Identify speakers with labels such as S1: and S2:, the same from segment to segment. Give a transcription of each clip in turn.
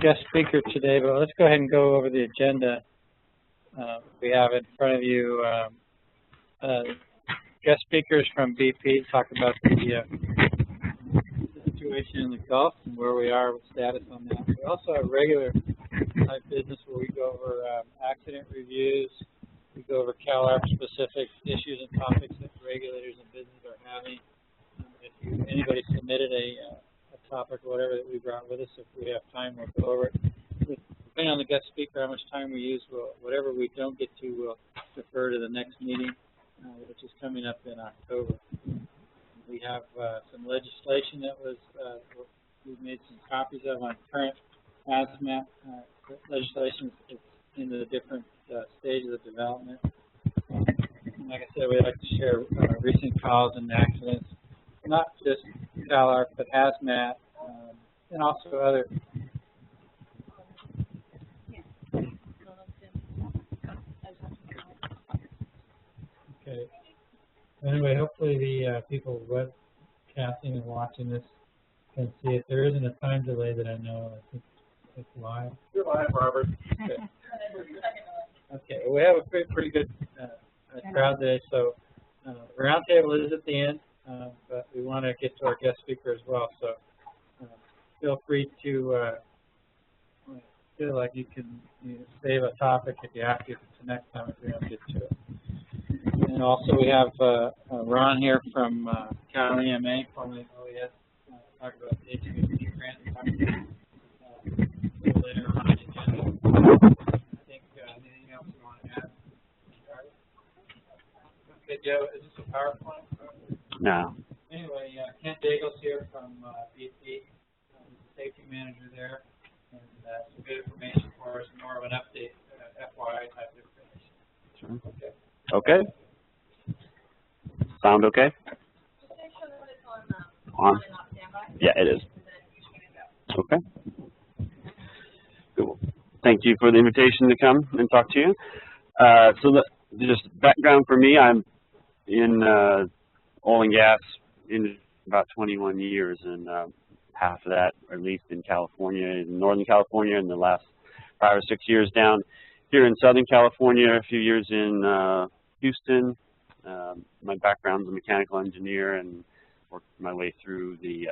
S1: guest speaker today, but let's go ahead and go over the agenda. We have in front of you guest speakers from BP talk about the situation in the Gulf and where we are with status on that. We also have regular type business where we go over accident reviews. We go over CalARP specific issues and topics that regulators and business are having. If anybody submitted a topic or whatever that we brought with us, if we have time, we'll go over it. Depending on the guest speaker, how much time we use, whatever we don't get to, we'll defer to the next meeting, which is coming up in October. We have some legislation that was we've made some copies of on current hazmat legislation. It's in the different stages of development. Like I said, we like to share recent calls and accidents, not just CalARP, but hazmat, and also other. Okay. Anyway, hopefully the people webcasting and watching this can see it. There isn't a time delay that I know. I think it's live. You're live, Robert. Okay. Okay. Well, we have a pretty good crowd today, so the roundtable is at the end, but we want to get to our guest speaker as well. So feel free to feel like you can save a topic if you have to for next time if we don't get to it. And also we have Ron here from Cal EMA, formerly OES, talk about the HVAC grant. Later on the agenda. I think anything else you want to add? Okay, Joe, is this a PowerPoint?
S2: No.
S1: Anyway, Kent Daigle's here from BP. He's the safety manager there, and some good information for us, more of an update, FYI type information.
S2: Sure. Okay. Okay. Sound okay? On? Yeah, it is. Okay. Cool. Thank you for the invitation to come and talk to you. So just background for me, I'm in oil and gas in about 21 years, and half of that, or at least in California, in Northern California, and the last 5 or 6 years down here in Southern California, a few years in Houston. My background's a mechanical engineer, and worked my way through the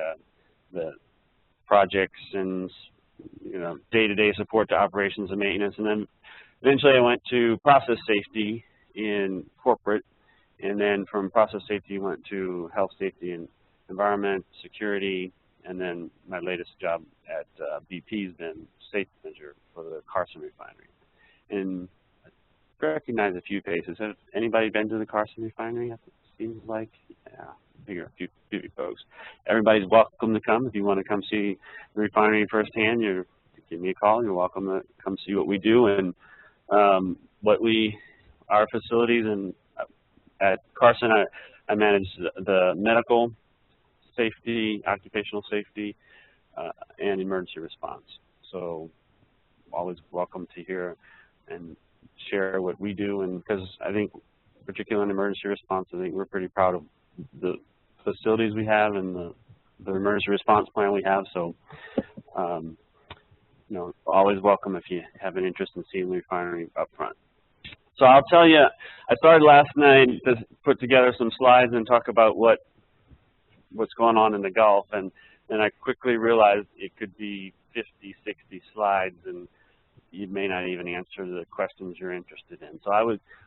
S2: projects and day-to-day support to operations and maintenance, and then eventually I went to process safety in corporate, and then from process safety went to health, safety, and environment, security, and then my latest job at BP has been safety manager for the Carson refinery. And I recognize a few faces. Has anybody been to the Carson refinery? It seems like, yeah, I figure a few folks. Everybody's welcome to come. If you want to come see the refinery firsthand, you give me a call. You're welcome to come see what we do and our facilities. And at Carson, I manage the medical safety, occupational safety, and emergency response. So always welcome to hear and share what we do. And because I think, particularly in emergency response, I think we're pretty proud of the facilities we have and the emergency response plan we have. So, always welcome if you have an interest in seeing the refinery up front. So I'll tell you, I started last night to put together some slides and talk about what's going on in the Gulf, and then I quickly realized it could be 50, 60 slides, and you may not even answer the questions you're interested in. So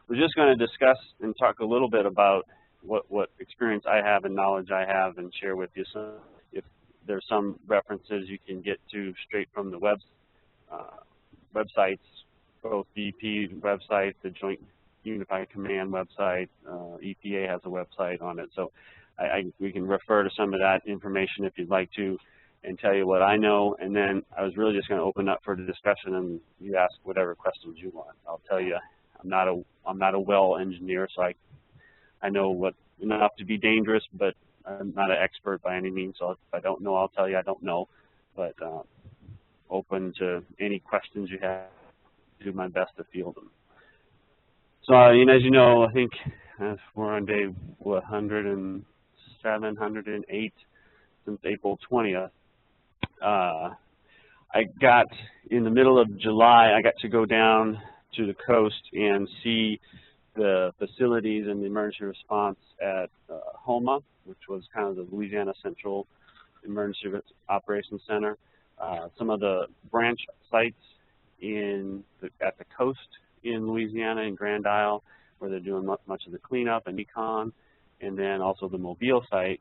S2: we're just going to discuss and talk a little bit about what experience I have and knowledge I have, and share with you some, if there's some references you can get to straight from the websites, both BP website, the Joint Unified Command website, EPA has a website on it. So we can refer to some of that information if you'd like to, and tell you what I know. And then I was really just going to open up for the discussion, and you ask whatever questions you want. I'll tell you, I'm not a well engineer, so I know enough to be dangerous, but I'm not an expert by any means. So if I don't know, I'll tell you I don't know. But open to any questions you have. Do my best to field them. So as you know, I think we're on day 107, 108 since April 20th. I got, in the middle of July, I got to go down to the coast and see the facilities and the emergency response at HOMA, which was kind of the Louisiana Central Emergency Operations Center. Some of the branch sites at the coast in Louisiana, in Grand Isle, where they're doing much of the cleanup and recon, and then also the Mobile site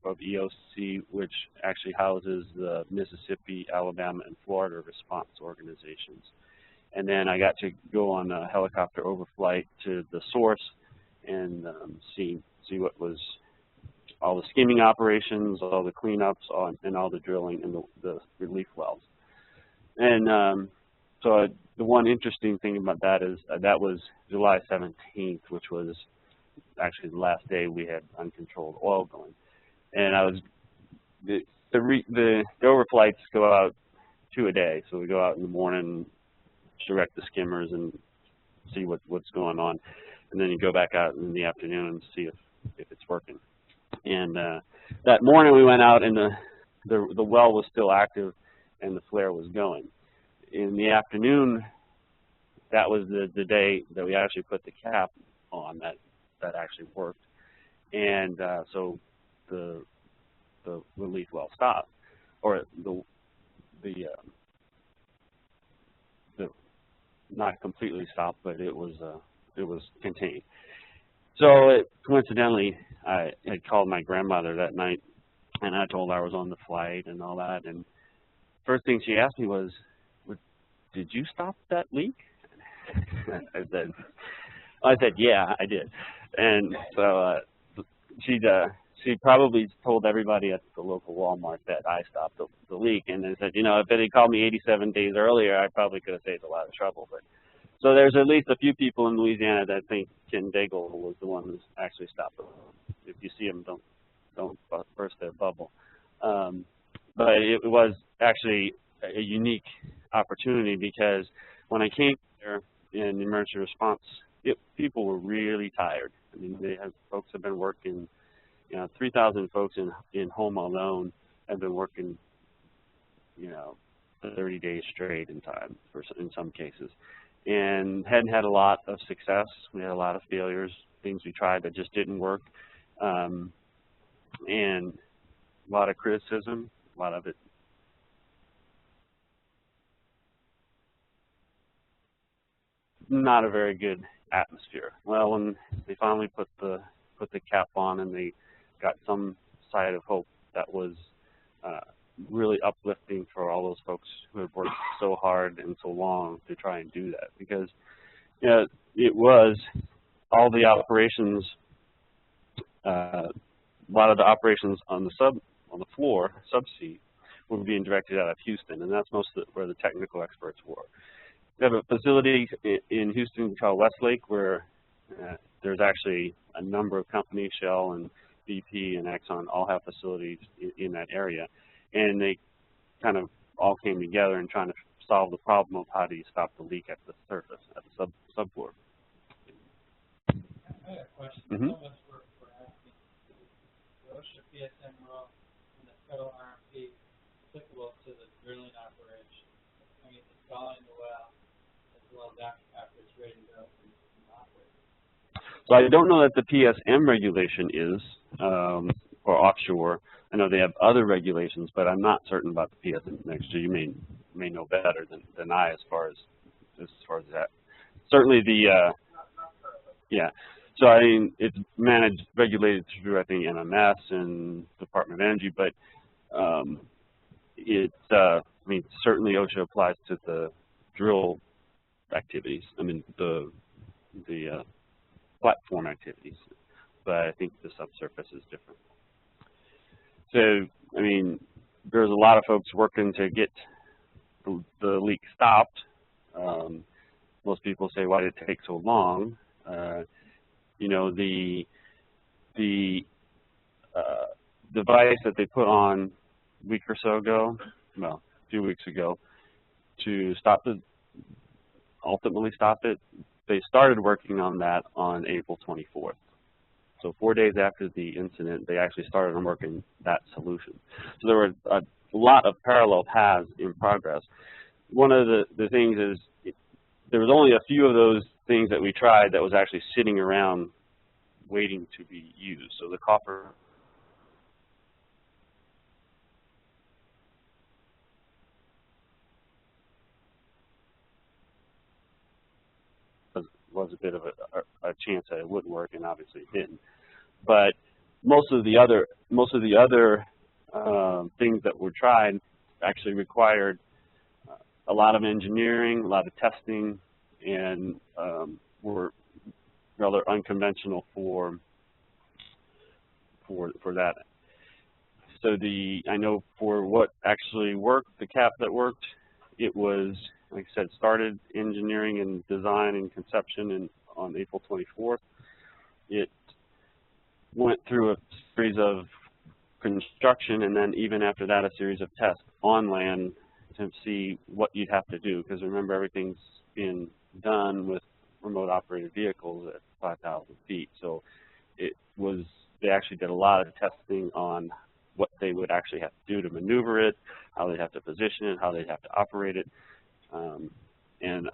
S2: of EOC, which actually houses the Mississippi, Alabama, and Florida response organizations. And then I got to go on a helicopter overflight to the source and see what was all the skimming operations, all the cleanups, and all the drilling and the relief wells. And so the one interesting thing about that is that was July 17th, which was actually the last day we had uncontrolled oil going. And I was the overflights go out 2 a day, so we go out in the morning, direct the skimmers, and see what's going on, and then you go back out in the afternoon and see if it's working. And that morning we went out, and the well was still active, and the flare was going. In the afternoon, that was the day that we actually put the cap on that actually worked, and so the relief well stopped, or the not completely stopped, but it was contained. So coincidentally, I had called my grandmother that night, and I told her I was on the flight and all that. And first thing she asked me was, "Did you stop that leak?" I said, "Yeah, I did." And so she probably told everybody at the local Walmart that I stopped the leak, and they said, if they had called me 87 days earlier, I probably could have saved a lot of trouble. But so there's at least a few people in Louisiana that think Ken Daigle was the one who actually stopped it. If you see him, don't burst their bubble. But it was actually a unique opportunity, because when I came there in emergency response, people were really tired. I mean, folks have been working. 3,000 folks in Homa alone have been working, 30 days straight in time in some cases, and hadn't had a lot of success. We had a lot of failures, things we tried that just didn't work, and a lot of criticism, a lot of it. Not a very good atmosphere. Well, when they finally put the cap on and they got some side of hope, that was really uplifting for all those folks who had worked so hard and so long to try and do that, because it was all the operations, a lot of the operations on the floor, subsea, were being directed out of Houston, and that's most of where the technical experts were. We have a facility in Houston called Westlake, where there's actually a number of companies, Shell and BP and Exxon, all have facilities in that area, and they kind of all came together in trying to solve the problem of how do you stop the leak at the surface, at the subfloor.
S1: I had a question.
S2: Mm-hmm.
S1: Some of us were asking, the OSHA PSM rule and the federal RMP applicable to the drilling operation? I mean, installing the well as well as after it's ready to go and operate.
S2: So I don't know that the PSM regulation is for offshore. I know they have other regulations, but I'm not certain about the PSM next year. You may know better than I as far as that. Certainly the yeah. So I mean, it's regulated through, I think, MMS and Department of Energy, but I mean, certainly OSHA applies to the drill activities. I mean, the platform activities, but I think the subsurface is different. So, I mean, there's a lot of folks working to get the leak stopped. Most people say, why did it take so long? The device that they put on a week or so ago, well, a few weeks ago, to ultimately stop it, they started working on that on April 24th. So 4 days after the incident, they actually started on working that solution. So there were lot of parallel paths in progress. One of the things is there was only a few of those things that we tried that was actually sitting around waiting to be used. So the copper was a bit of a chance that it wouldn't work, and obviously it didn't. But most of the other things that were tried actually required a lot of engineering, a lot of testing, and were rather unconventional for that. So I know for what actually worked, the cap that worked, it was, like I said, started engineering and design and conception on April 24th. It went through a series of construction, and then even after that, a series of tests on land to see what you'd have to do. Because remember, everything's been done with remote operated vehicles at 5,000 feet. So they actually did a lot of testing on what they would actually have to do to maneuver it, how they'd have to position it, how they'd have to operate it. And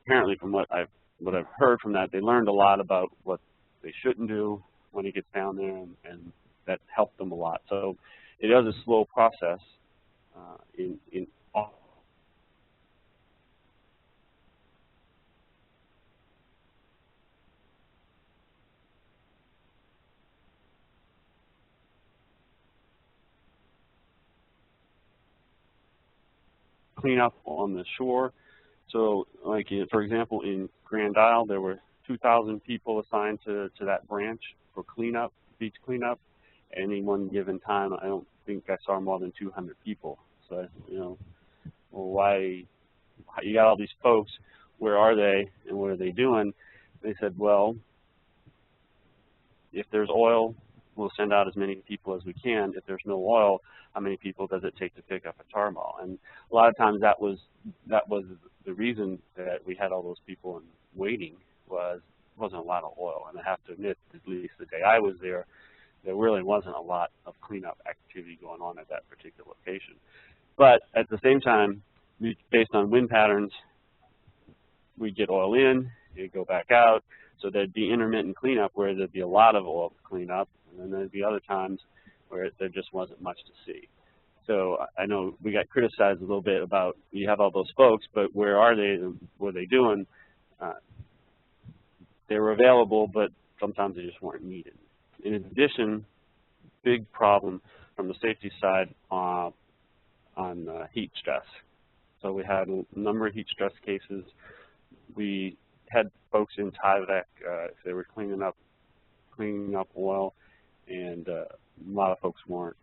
S2: apparently, from what I've heard from that, they learned a lot about what they shouldn't do when it gets down there, and that helped them a lot. So it is a slow process in cleanup on the shore. So, like for example, in Grand Isle, there were 2,000 people assigned to that branch for cleanup, beach cleanup. Any one given time, I don't think I saw more than 200 people. So, well, why? You got all these folks. Where are they, and what are they doing? They said, well, if there's oil, we'll send out as many people as we can. If there's no oil, how many people does it take to pick up a tar ball? And a lot of times that was the reason that we had all those people in waiting wasn't a lot of oil. And I have to admit, at least the day I was there really wasn't a lot of cleanup activity going on at that particular location. But at the same time, based on wind patterns, we'd get oil in, it'd go back out. So there'd be intermittent cleanup where there'd be a lot of oil to clean up, and then there'd be other times where there just wasn't much to see. So I know we got criticized a little bit about, you have all those folks, but where are they and what are they doing? They were available, but sometimes they just weren't needed. In addition, big problem from the safety side on heat stress. So we had a number of heat stress cases. We had folks in Tyvek, if they were cleaning up oil, and a lot of folks weren't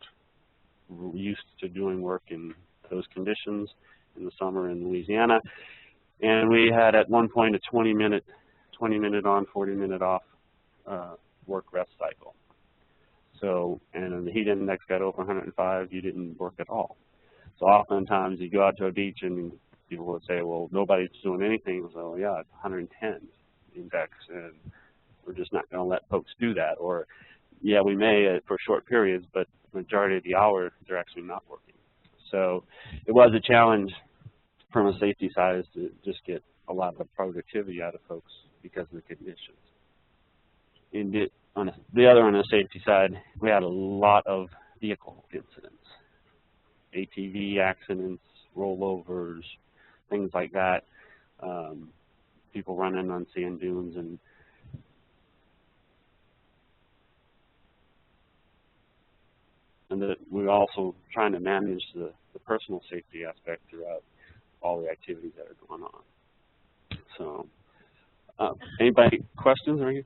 S2: used to doing work in those conditions in the summer in Louisiana. And we had at one point a 20-minute on, 40-minute off work rest cycle. So, and when the heat index got over 105, you didn't work at all. So oftentimes you go out to a beach and people would say, well, nobody's doing anything. So yeah, it's 110 index, and we're just not going to let folks do that. Or, yeah, we may for short periods, but the majority of the hour, they're actually not working. So it was a challenge from a safety side, is to just get a lot of productivity out of folks because of the conditions. On the safety side, we had a lot of vehicle incidents, ATV accidents, rollovers, things like that. People running on sand dunes, and we're also trying to manage the personal safety aspect throughout all the activities that are going on. So, anybody questions or anything?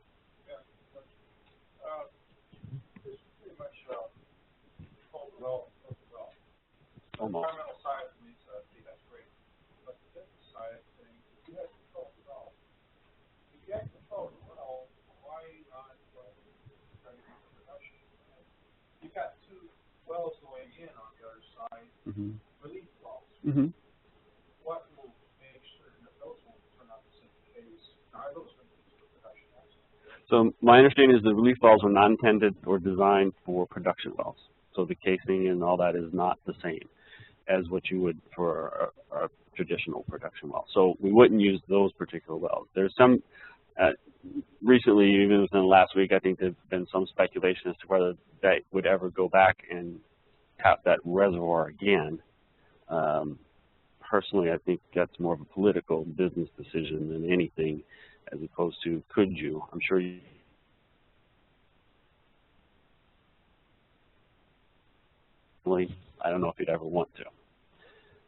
S2: Almost.
S3: Environmental side of me, so that's great. But the business side of things, if you had control of the well, why not turn it into production? You've got two wells going in on the other side, relief wells. What will make certain that those won't turn out the same case? Are those going to be for production?
S2: So my understanding is the relief wells were not intended or designed for production wells. So the casing and all that is not the same. as what you would for a traditional production well. So we wouldn't use those particular wells. There's some, recently, even within the last week, I think there's been some speculation as to whether that would ever go back and tap that reservoir again. Personally, I think that's more of a political business decision than anything, as opposed to could you. I'm sure you. I don't know if you'd ever want to.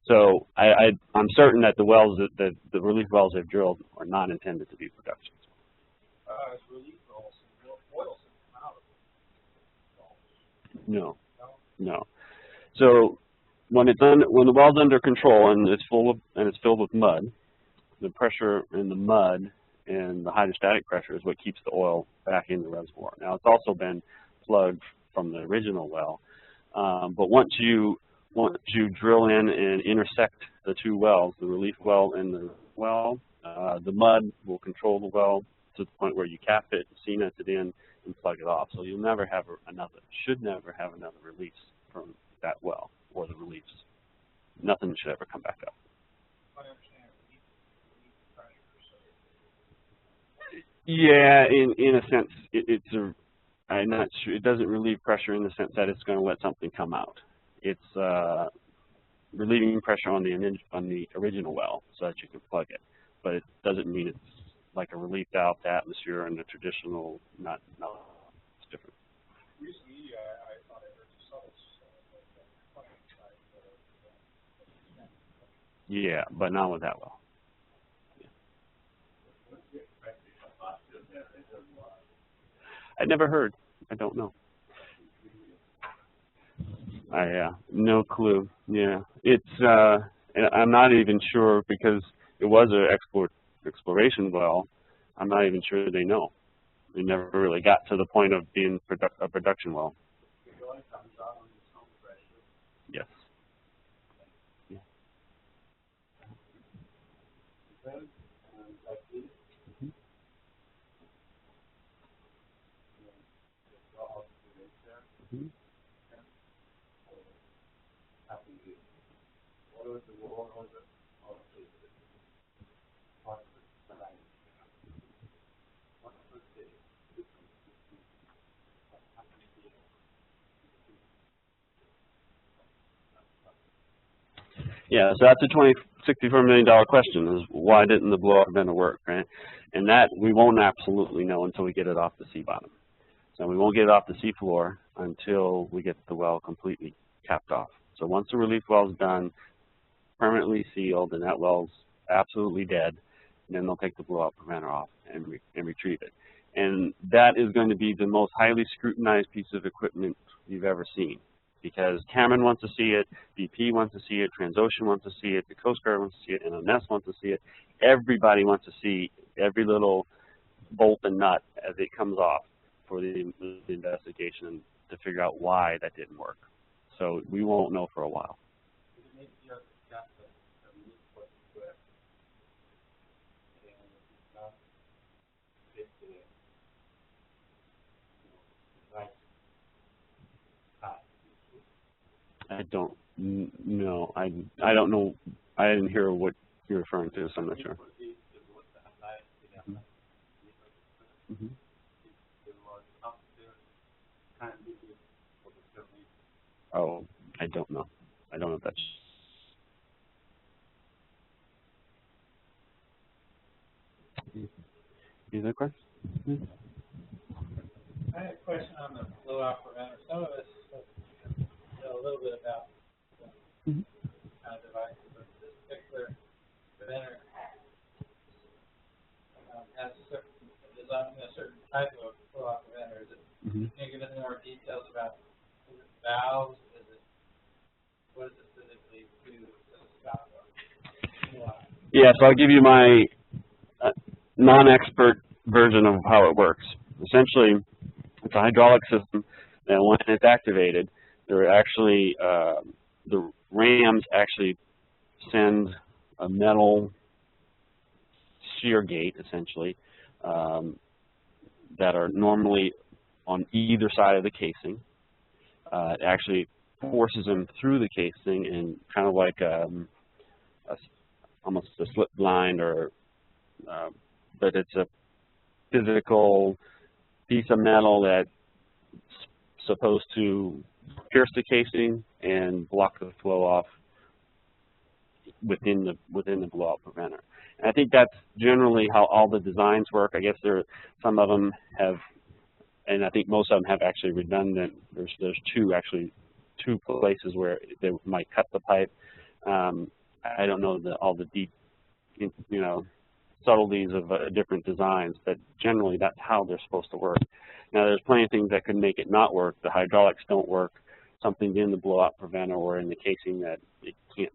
S2: So I'm certain that the wells, the relief wells they've drilled are not intended to be production.
S3: As relief wells, oils come out of it.
S2: No, no. So when the well's under control and it's filled with mud, the pressure in the mud and the hydrostatic pressure is what keeps the oil back in the reservoir. Now it's also been plugged from the original well, but once you drill in and intersect the two wells, the relief well and the well, the mud will control the well to the point where you cap it, cement it in, and plug it off. So you'll never have should never have another release from that well or the reliefs. Nothing should ever come back up.
S3: I understand relief pressure.
S2: Yeah, in a sense, I'm not sure. It doesn't relieve pressure in the sense that it's going to let something come out. It's relieving pressure on the original well so that you can plug it, but it doesn't mean it's like a relief valve to atmosphere and the traditional. No, it's different.
S3: Recently, I thought I heard results.
S2: Yeah, but not with that well. I never heard. I don't know. No clue. Yeah, it's. And I'm not even sure because it was an exploration well. I'm not even sure they know. They never really got to the point of being a production well. Yes. Yeah. Mm-hmm. Yeah, so that's a $64 million question, is why didn't the blow-up preventer work, right? And that we won't absolutely know until we get it off the sea bottom. So we won't get it off the sea floor until we get the well completely capped off. So once the relief well is done, permanently sealed, and that well's absolutely dead, then they'll take the blow-up preventer off and retrieve it. And that is going to be the most highly scrutinized piece of equipment you've ever seen, because Cameron wants to see it, BP wants to see it, Transocean wants to see it, the Coast Guard wants to see it, NMS wants to see it. Everybody wants to see every little bolt and nut as it comes off for the investigation to figure out why that didn't work. So we won't know for a while. I don't know. I don't know. I didn't hear what you're referring to, so I'm not sure. Mm-hmm. Oh, I don't know. I don't know if that's. Any other questions? Mm-hmm.
S1: I had a question on the blow-off preventer. Some of us know a little bit about the kind of devices, but this particular preventer has a certain type of blow-off preventer. Is it? Can you give us more details about valves? What does it physically do to stop them?
S2: Yeah, so I'll give you my non-expert version of how it works. Essentially, it's a hydraulic system, and when it's activated, there are actually the rams actually send a metal shear gate, essentially, that are normally on either side of the casing. It actually forces them through the casing, and kind of like almost a slip blind, or but it's a physical piece of metal that's supposed to pierce the casing and block the flow off within the blowout preventer. And I think that's generally how all the designs work. I guess some of them have, and I think most of them have actually redundant. There's two places where they might cut the pipe. I don't know all the deep, subtleties of different designs, but generally that's how they're supposed to work. Now there's plenty of things that could make it not work. The hydraulics don't work. Something in the blowout preventer or in the casing that it can't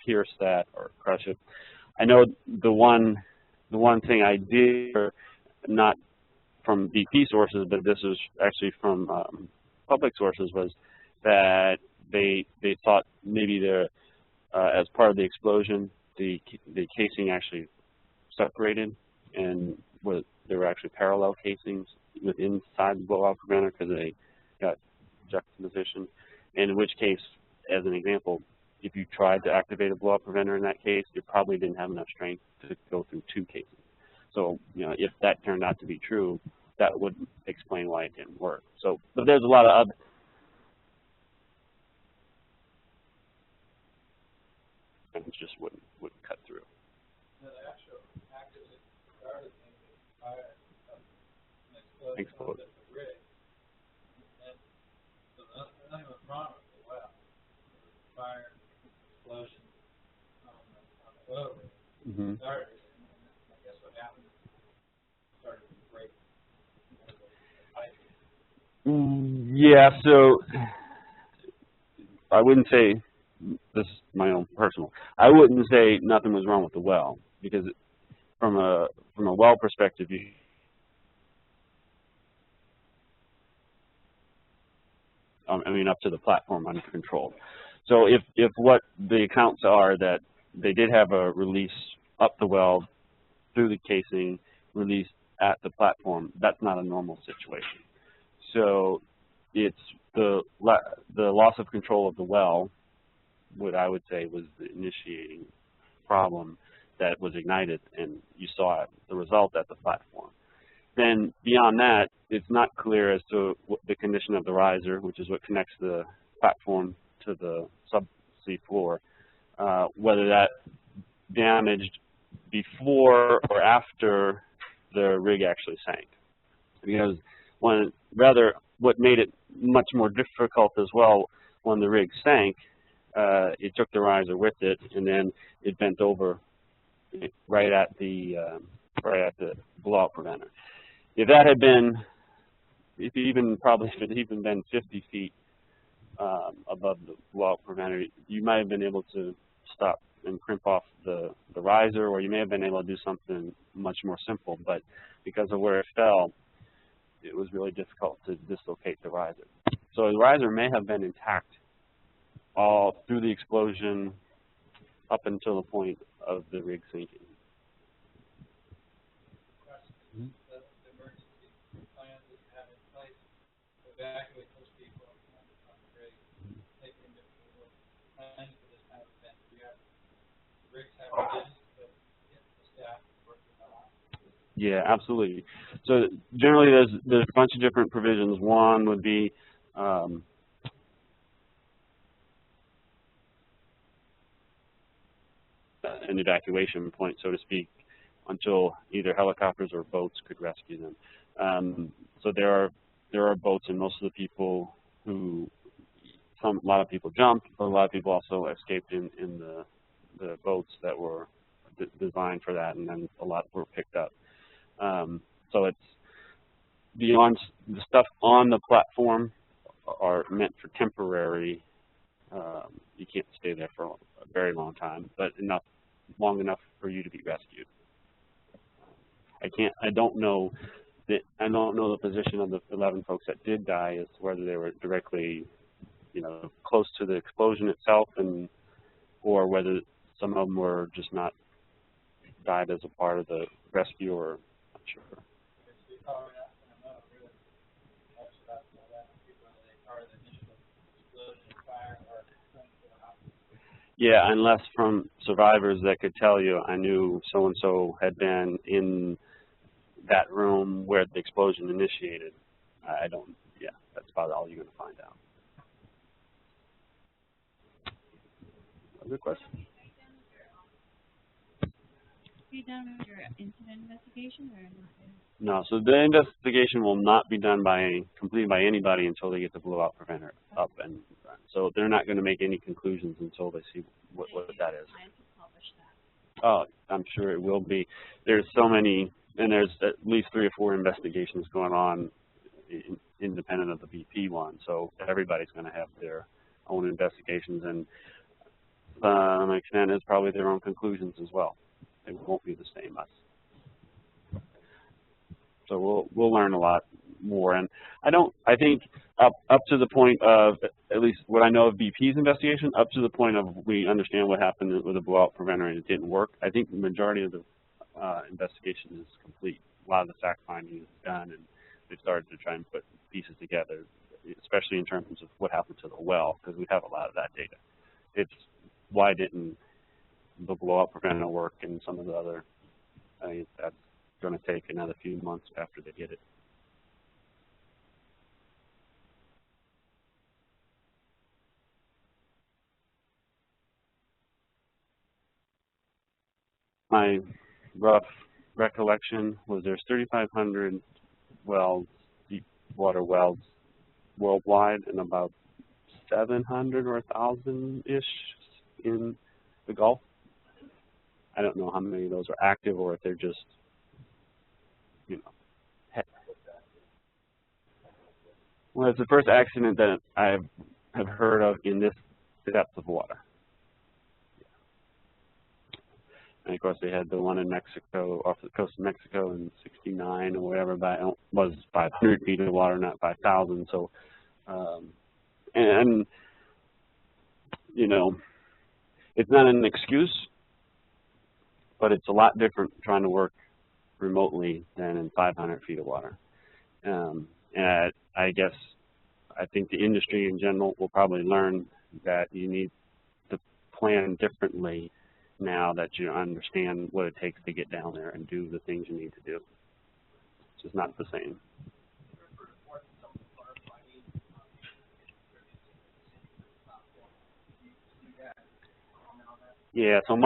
S2: pierce that or crush it. I know the one thing I did, not from BP sources, but this was actually from public sources, was that they thought maybe as part of the explosion, the casing actually separated, and there were actually parallel casings inside the blowout preventer because they got juxtaposition. And in which case, as an example, if you tried to activate a blowout preventer in that case, you probably didn't have enough strength to go through two casings. So, if that turned out to be true, that would explain why it didn't work. So, but there's a lot of other. And it just wouldn't cut through.
S1: The actual activate started thing is fire, an explosion at the rig, and so nothing was wrong with the well. There was fire, explosion on the oil rig. Started, and I guess what happened is it started to break.
S2: Yeah, so I wouldn't say, this is my own personal, I wouldn't say nothing was wrong with the well, because from a well perspective, up to the platform under control. So if what the accounts are that they did have a release up the well through the casing, release at the platform, that's not a normal situation. So it's the loss of control of the well, what I would say was the initiating problem that was ignited, and you saw the result at the platform. Then beyond that, it's not clear as to what the condition of the riser, which is what connects the platform to the subsea floor, whether that damaged before or after the rig actually sank. Because what made it much more difficult as well, when the rig sank, it took the riser with it, and then it bent over right at the blowout preventer. If that had been, if it had even been 50 feet above the blowout preventer, you might have been able to stop and crimp off the riser, or you may have been able to do something much more simple. But because of where it fell, it was really difficult to dislocate the riser. So the riser may have been intact all through the explosion up until the point of the rig sinking.
S1: The emergency plan that you have in place to evacuate those people on the rig, take them to planning for this kind of event. You have rigs have provisions to get the staff working on.
S2: Yeah, absolutely. So generally, there's a bunch of different provisions. One would be an evacuation point, so to speak, until either helicopters or boats could rescue them. So there are boats, and most of the people a lot of people jumped, but a lot of people also escaped in the boats that were designed for that, and then a lot were picked up. So it's beyond the stuff on the platform are meant for temporary. You can't stay there for a very long time, but long enough for you to be rescued. I don't know the position of the 11 folks that did die, as to whether they were directly, close to the explosion itself, or whether some of them were just not died as a part of the rescue, or not sure. Yeah, unless from survivors that could tell you, I knew so-and-so had been in that room where the explosion initiated. I don't, yeah, that's about all you're going to find out. Good question.
S4: Are you done with your incident investigation or not?
S2: No, so the investigation will not be done completed by anybody until they get the blowout preventer up and run. So they're not going to make any conclusions until they see what that is. Oh, I'm sure it will be. There's so many, and there's at least 3 or 4 investigations going on independent of the BP one. So everybody's going to have their own investigations, and to an extent, it's probably their own conclusions as well. They won't be the same as. So we'll learn a lot more, and I think up to the point of, at least what I know of BP's investigation, up to the point of we understand what happened with the blowout preventer and it didn't work, I think the majority of the investigation is complete. A lot of the fact finding is done, and they've started to try and put pieces together, especially in terms of what happened to the well, because we have a lot of that data. It's why didn't the blowout preventer work and some of the other, I think that's going to take another few months after they get it. My rough recollection was there's 3,500 wells, deep water wells worldwide, and about 700 or 1,000-ish in the Gulf. I don't know how many of those are active or if they're just, you know. Well, it's the first accident that I have heard of in this depth of water. And of course, they had the one in Mexico, off the coast of Mexico in '69 or whatever, but it was 500 feet of water, not 5,000. So, and you know, it's not an excuse, but it's a lot different trying to work remotely than in 500 feet of water. And I guess I think the industry in general will probably learn that you need to plan differently now that you understand what it takes to get down there and do the things you need to do. It's just not the same. Yeah, so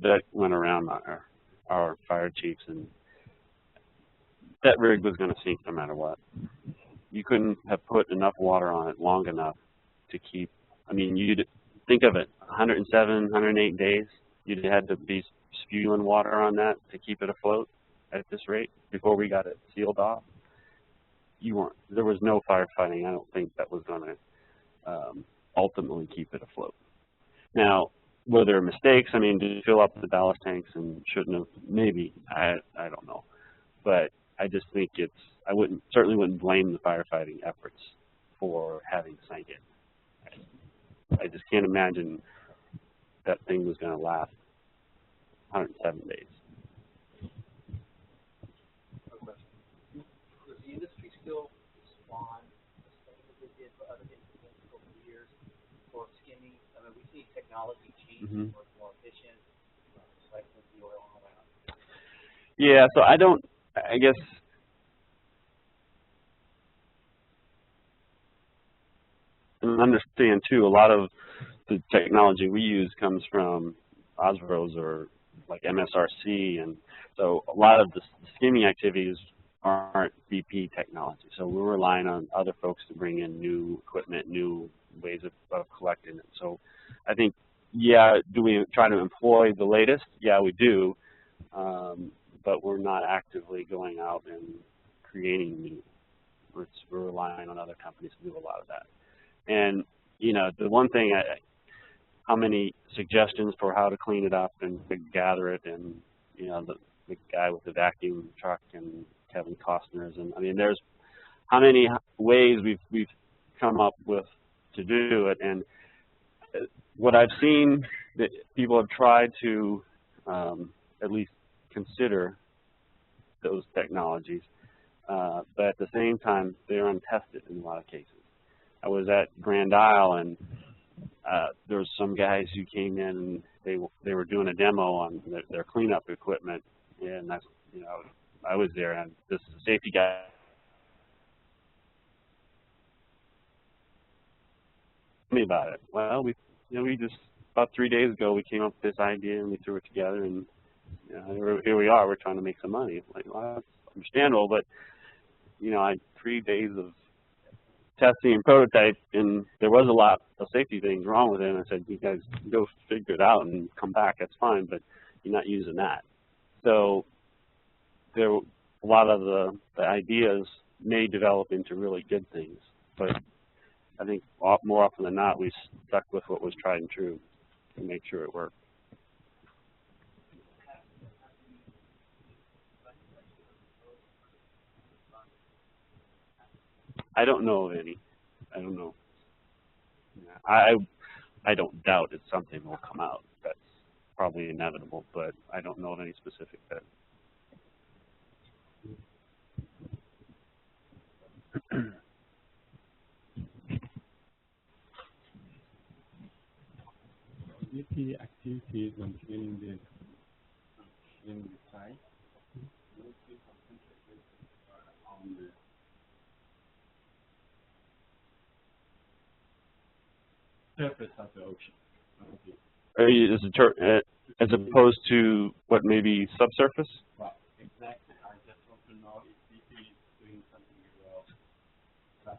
S2: that went around our fire chiefs, and that rig was going to sink no matter what. You couldn't have put enough water on it long enough to keep, I mean, you'd think of it, 107, 108 days, you'd had to be spewing water on that to keep it afloat at this rate before we got it sealed off. There was no firefighting, I don't think, that was going to ultimately keep it afloat. Now, were there mistakes? I mean, did you fill up the ballast tanks and shouldn't have? Maybe. I don't know. But I just think I certainly wouldn't blame the firefighting efforts for having sank it. I just can't imagine that thing was going to last 107 days.
S5: Does the industry still respond the same as they did for other incidents over the years for skimming? I mean, we see technology change, more efficient, recycling the oil and all that.
S2: Yeah, so I guess and understand too, a lot of the technology we use comes from OSROs or like MSRC, and so a lot of the skimming activities aren't BP technology. So we're relying on other folks to bring in new equipment, new ways of collecting it. So I think, yeah, do we try to employ the latest? Yeah, we do, but we're not actively going out and creating new. We're relying on other companies to do a lot of that. And, you know, the one thing, how many suggestions for how to clean it up and to gather it, and, you know, the guy with the vacuum truck and Kevin Costner's, and I mean, there's how many ways we've come up with to do it. And what I've seen that people have tried to at least consider those technologies, but at the same time, they're untested in a lot of cases. I was at Grand Isle, and there was some guys who came in and they were doing a demo on their cleanup equipment, and that's, you know, I was there, and this is a safety guy. Tell me about it. Well, we just about 3 days ago we came up with this idea and we threw it together, and you know, here we are. We're trying to make some money. Like, well, that's understandable, but you know, I had 3 days of testing and prototype, and there was a lot of safety things wrong with it. And I said, you guys go figure it out and come back. That's fine, but you're not using that. So there, a lot of the ideas may develop into really good things, but I think more often than not, we stuck with what was tried and true to make sure it worked. I don't know of any. I don't know. I don't doubt it's something will come out. That's probably inevitable, but I don't know of any specific that.
S6: BP activities on cleaning the site, mostly concentrated on the surface of the ocean. Okay.
S2: As opposed to what, maybe subsurface?
S6: Right, exactly. I just want to know if BP is doing something well.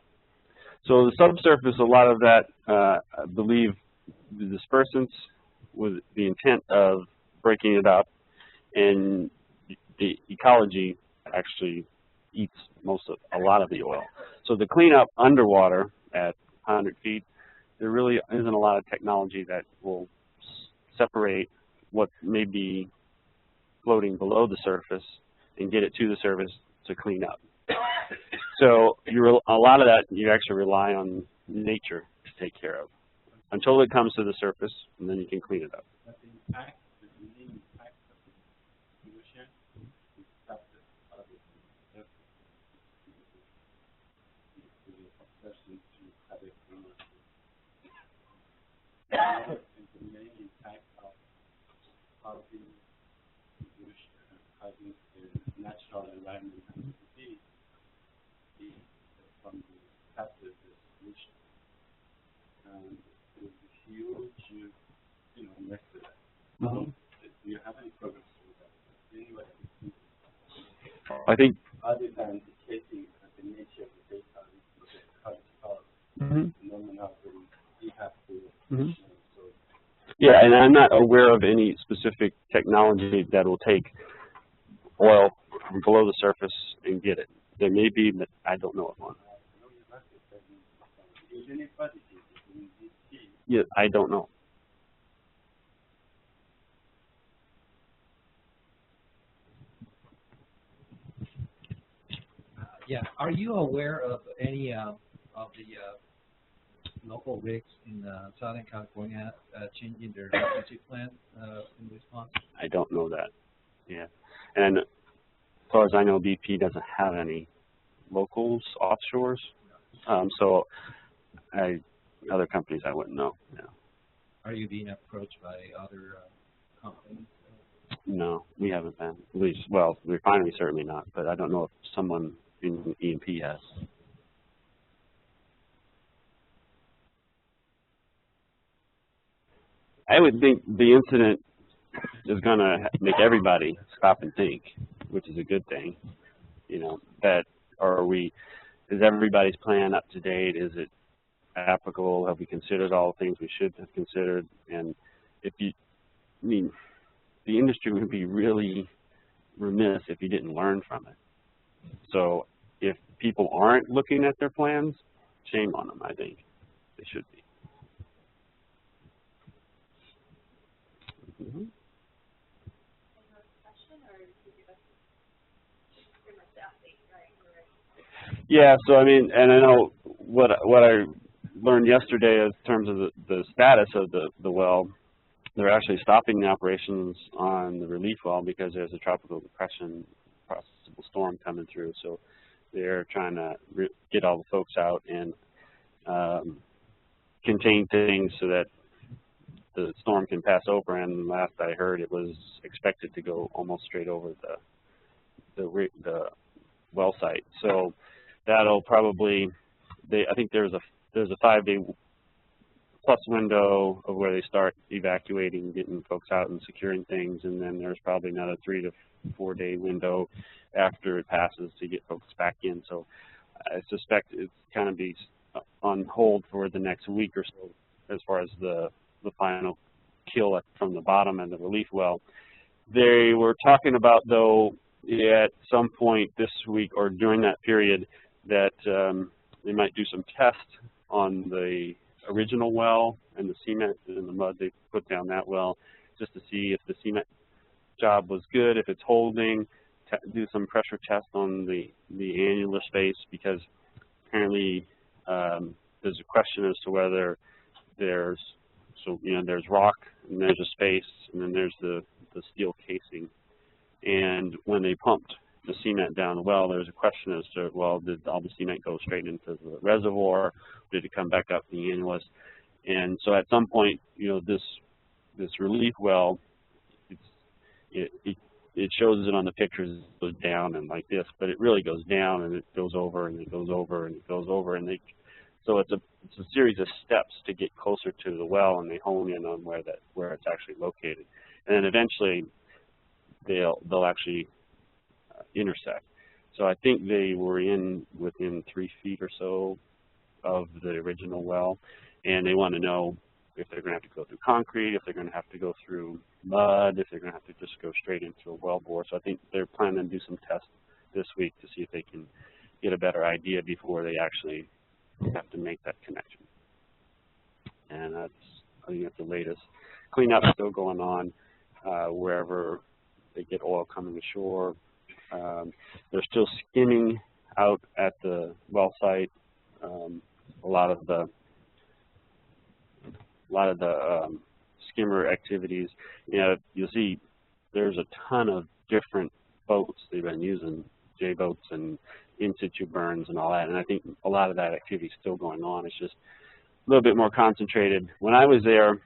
S2: So the subsurface, a lot of that, I believe, the dispersants with the intent of breaking it up, and the ecology actually eats a lot of the oil. So the cleanup underwater at 100 feet, there really isn't a lot of technology that will separate what may be floating below the surface and get it to the surface to clean up. So a lot of that you actually rely on nature to take care of until it comes to the surface, and then you can clean it up.
S6: But the impact, the main impact of the pollution is that the other surface is the obsession to have it cleaner. And the main impact of causing pollution, causing the natural environment to be from the passive pollution. And there's a huge, you know, next to that. Do you have any progress with that? Anyway,
S2: I think
S6: other than indicating the nature of the data, how it's caused, phenomena when you have to.
S2: Yeah, and I'm not aware of any specific technology that will take oil from below the surface and get it. There may be, but I don't know of one. Yeah, I don't know.
S5: Yeah. Are you aware of any of the local rigs in Southern California changing their LEPC plan in response?
S2: I don't know that. Yeah, and as far as I know, BP doesn't have any locals offshores. So other companies I wouldn't know. Yeah.
S5: Are you being approached by other companies?
S2: No, we haven't been. At least, well, refinery certainly not, but I don't know if someone in E&P has. I would think the incident is going to make everybody stop and think, which is a good thing. You know, that, or is everybody's plan up to date? Is it applicable? Have we considered all the things we should have considered? And the industry would be really remiss if you didn't learn from it. So if people aren't looking at their plans, shame on them, I think. They should be. Yeah, so I mean, and I know what I learned yesterday in terms of the status of the well. They're actually stopping the operations on the relief well because there's a tropical depression, possible storm coming through. So they're trying to get all the folks out and contain things so that the storm can pass over, and last I heard it was expected to go almost straight over the well site. So that'll probably, I think there's a 5-day plus window of where they start evacuating, getting folks out and securing things, and then there's probably another 3 to 4 day window after it passes to get folks back in. So I suspect it's kind of be on hold for the next week or so as far as the final kill from the bottom and the relief well. They were talking about, though, at some point this week or during that period that they might do some tests on the original well and the cement and the mud they put down that well, just to see if the cement job was good, if it's holding, do some pressure test on the annular space, because apparently there's a question as to whether there's rock and there's a space and then there's the steel casing. And when they pumped the cement down the well, there's a question as to, well, did all the cement go straight into the reservoir? Did it come back up the annulus? And so at some point, this relief well, it shows it on the pictures, it goes down and like this, but it really goes down and it goes over and it goes over and it goes over, and so it's a series of steps to get closer to the well, and they hone in on where it's actually located, and then eventually they'll actually intersect. So I think they were within 3 feet or so of the original well, and they want to know if they're going to have to go through concrete, if they're going to have to go through mud, if they're going to have to just go straight into a well bore. So I think they're planning to do some tests this week to see if they can get a better idea before they actually have to make that connection. And I think that's the latest. Cleanup's still going on wherever they get oil coming ashore. They're still skimming out at the well site. A lot of the skimmer activities. You'll see there's a ton of different boats they've been using, J-boats and in-situ burns and all that, and I think a lot of that activity is still going on. It's just a little bit more concentrated. When I was there,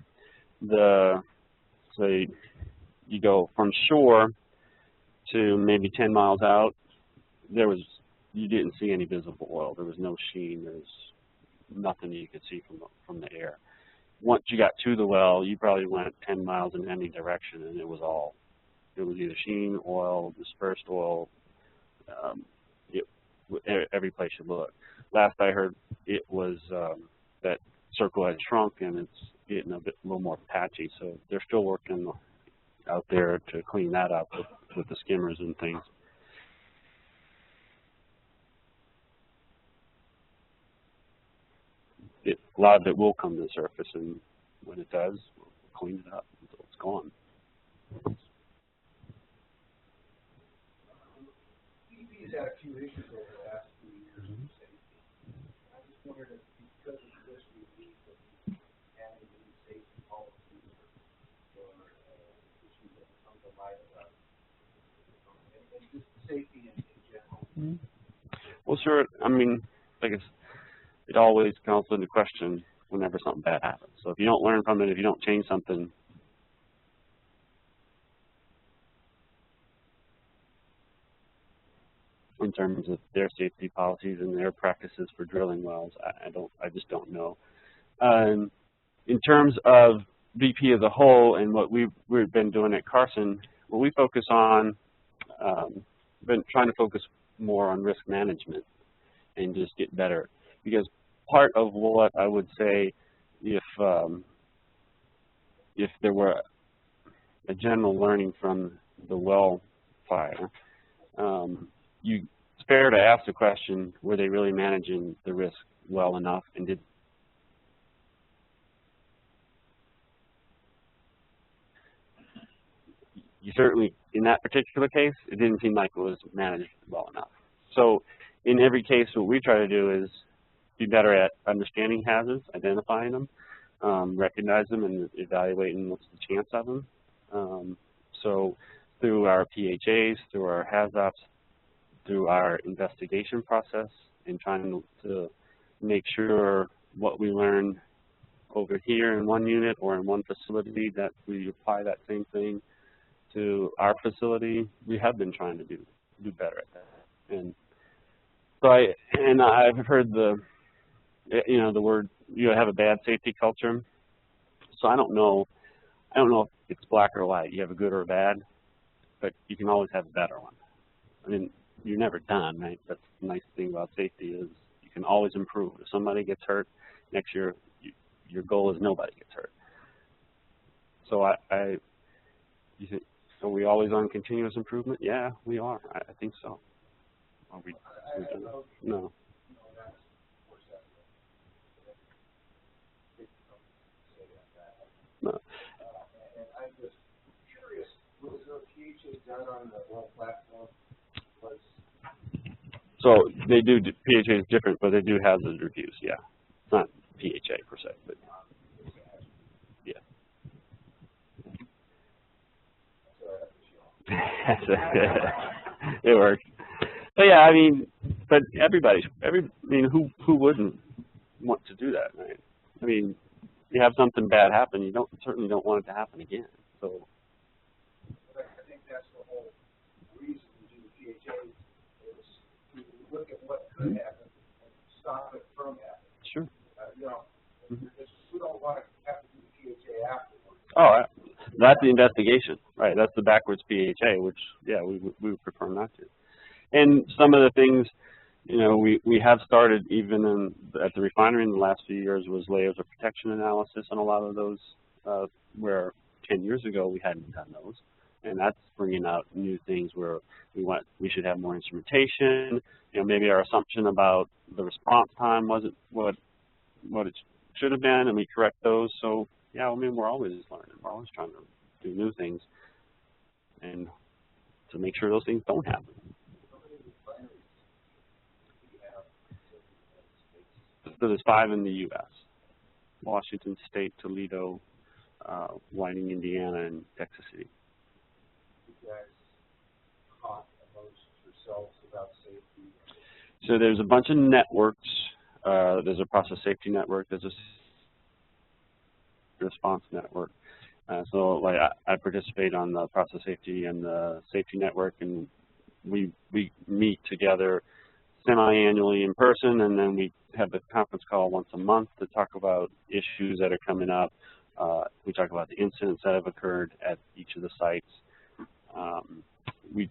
S2: so you go from shore to maybe 10 miles out, you didn't see any visible oil. There was no sheen. There was nothing you could see from the air. Once you got to the well, you probably went 10 miles in any direction, and it was either sheen, oil, dispersed oil, every place you look. Last I heard, it was that circle had shrunk and it's getting a little more patchy. So they're still working out there to clean that up with the skimmers and things. A lot of it will come to the surface, and when it does, we'll clean it up until it's gone.
S3: EP's had a few issues over the last few years with safety. I just wondered if, because of this release, that you have any safety policies or issues that come to light about and just safety in general.
S2: Mm-hmm. Well, sure. I mean, I guess it always comes into question whenever something bad happens. So if you don't learn from it, if you don't change something, in terms of their safety policies and their practices for drilling wells, I just don't know. In terms of BP as a whole and what we've been doing at Carson, what we focus on, been trying to focus more on risk management and just get better. Because part of what I would say, if there were a general learning from the well fire, it's fair to ask the question, were they really managing the risk well enough, and did you certainly, in that particular case, it didn't seem like it was managed well enough. So in every case, what we try to do is be better at understanding hazards, identifying them, recognize them, and evaluating what's the chance of them. So through our PHAs, through our HAZOPs, through our investigation process, and trying to make sure what we learn over here in one unit or in one facility, that we apply that same thing to our facility. We have been trying to do better at that. And so I've heard the word, you have a bad safety culture. So I don't know if it's black or white. You have a good or a bad, but you can always have a better one. I mean, you're never done, right? That's the nice thing about safety is you can always improve. If somebody gets hurt next year, your goal is nobody gets hurt. So you think, are we always on continuous improvement? Yeah, we are. I think so. Are we no. No.
S3: And I'm just curious, was the PHA done on the wrong platform?
S2: So they do, PHA is different, but they do hazard reviews, yeah. It's not PHA per se, but yeah. It works. So yeah, I mean, but who wouldn't want to do that, right? I mean, you have something bad happen, you certainly don't want it to happen again. So
S3: I think that's the whole reason to do the PHA is to look at what could happen and stop it from happening.
S2: Sure.
S3: Because we don't want to have to do the PHA afterwards.
S2: Oh, that's the investigation, right? That's the backwards PHA, which yeah, we would prefer not to. And some of the things, we have started even at the refinery in the last few years was layers of protection analysis on a lot of those, where 10 years ago we hadn't done those, and that's bringing out new things where we should have more instrumentation. Maybe our assumption about the response time wasn't what it should have been, and we correct those. So yeah, I mean, we're always learning. We're always trying to do new things, and to make sure those things don't happen. So there's 5 in the U.S. Washington State, Toledo, Whiting, Indiana, and Texas City.
S3: You guys caught amongst yourselves about safety?
S2: So there's a bunch of networks. There's a process safety network. There's a response network. So like I participate on the process safety and the safety network, and we meet together semi-annually in person, and then we have a conference call once a month to talk about issues that are coming up. We talk about the incidents that have occurred at each of the sites. We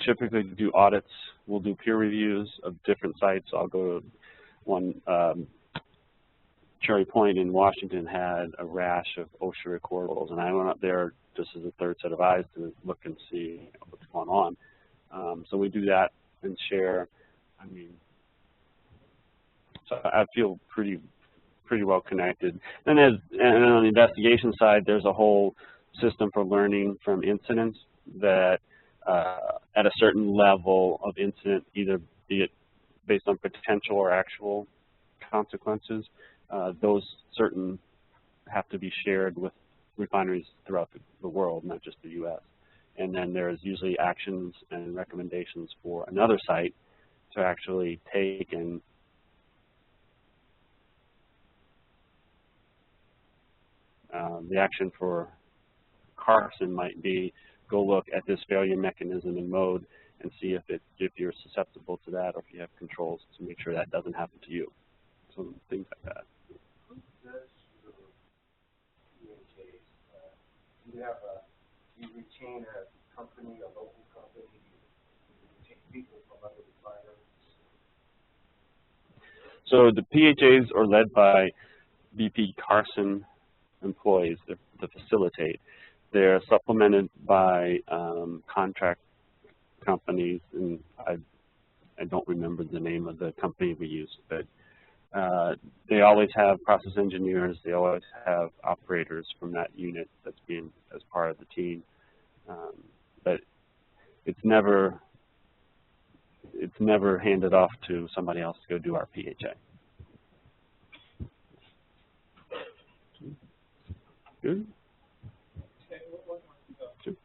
S2: typically do audits. We'll do peer reviews of different sites. I'll go to one. Cherry Point in Washington had a rash of OSHA recordables, and I went up there just as a third set of eyes to look and see what's going on. So we do that and share. I mean, so I feel pretty well connected. And on the investigation side, there's a whole system for learning from incidents that at a certain level of incident, either be it based on potential or actual consequences, those certain have to be shared with refineries throughout the world, not just the U.S. And then there's usually actions and recommendations for another site to actually take and the action for Carson might be go look at this failure mechanism and mode and see if you're susceptible to that or if you have controls to make sure that doesn't happen to you. So things like that.
S3: Who does your PHAs? Do you retain a company, a local company? Do you retain people from other refineries?
S2: So the PHAs are led by BP Carson employees to facilitate. They're supplemented by contract companies, and I don't remember the name of the company we use, but they always have process engineers. They always have operators from that unit that's being as part of the team, but it's never handed off to somebody else to go do our PHA. Good.
S3: Okay, one more thing.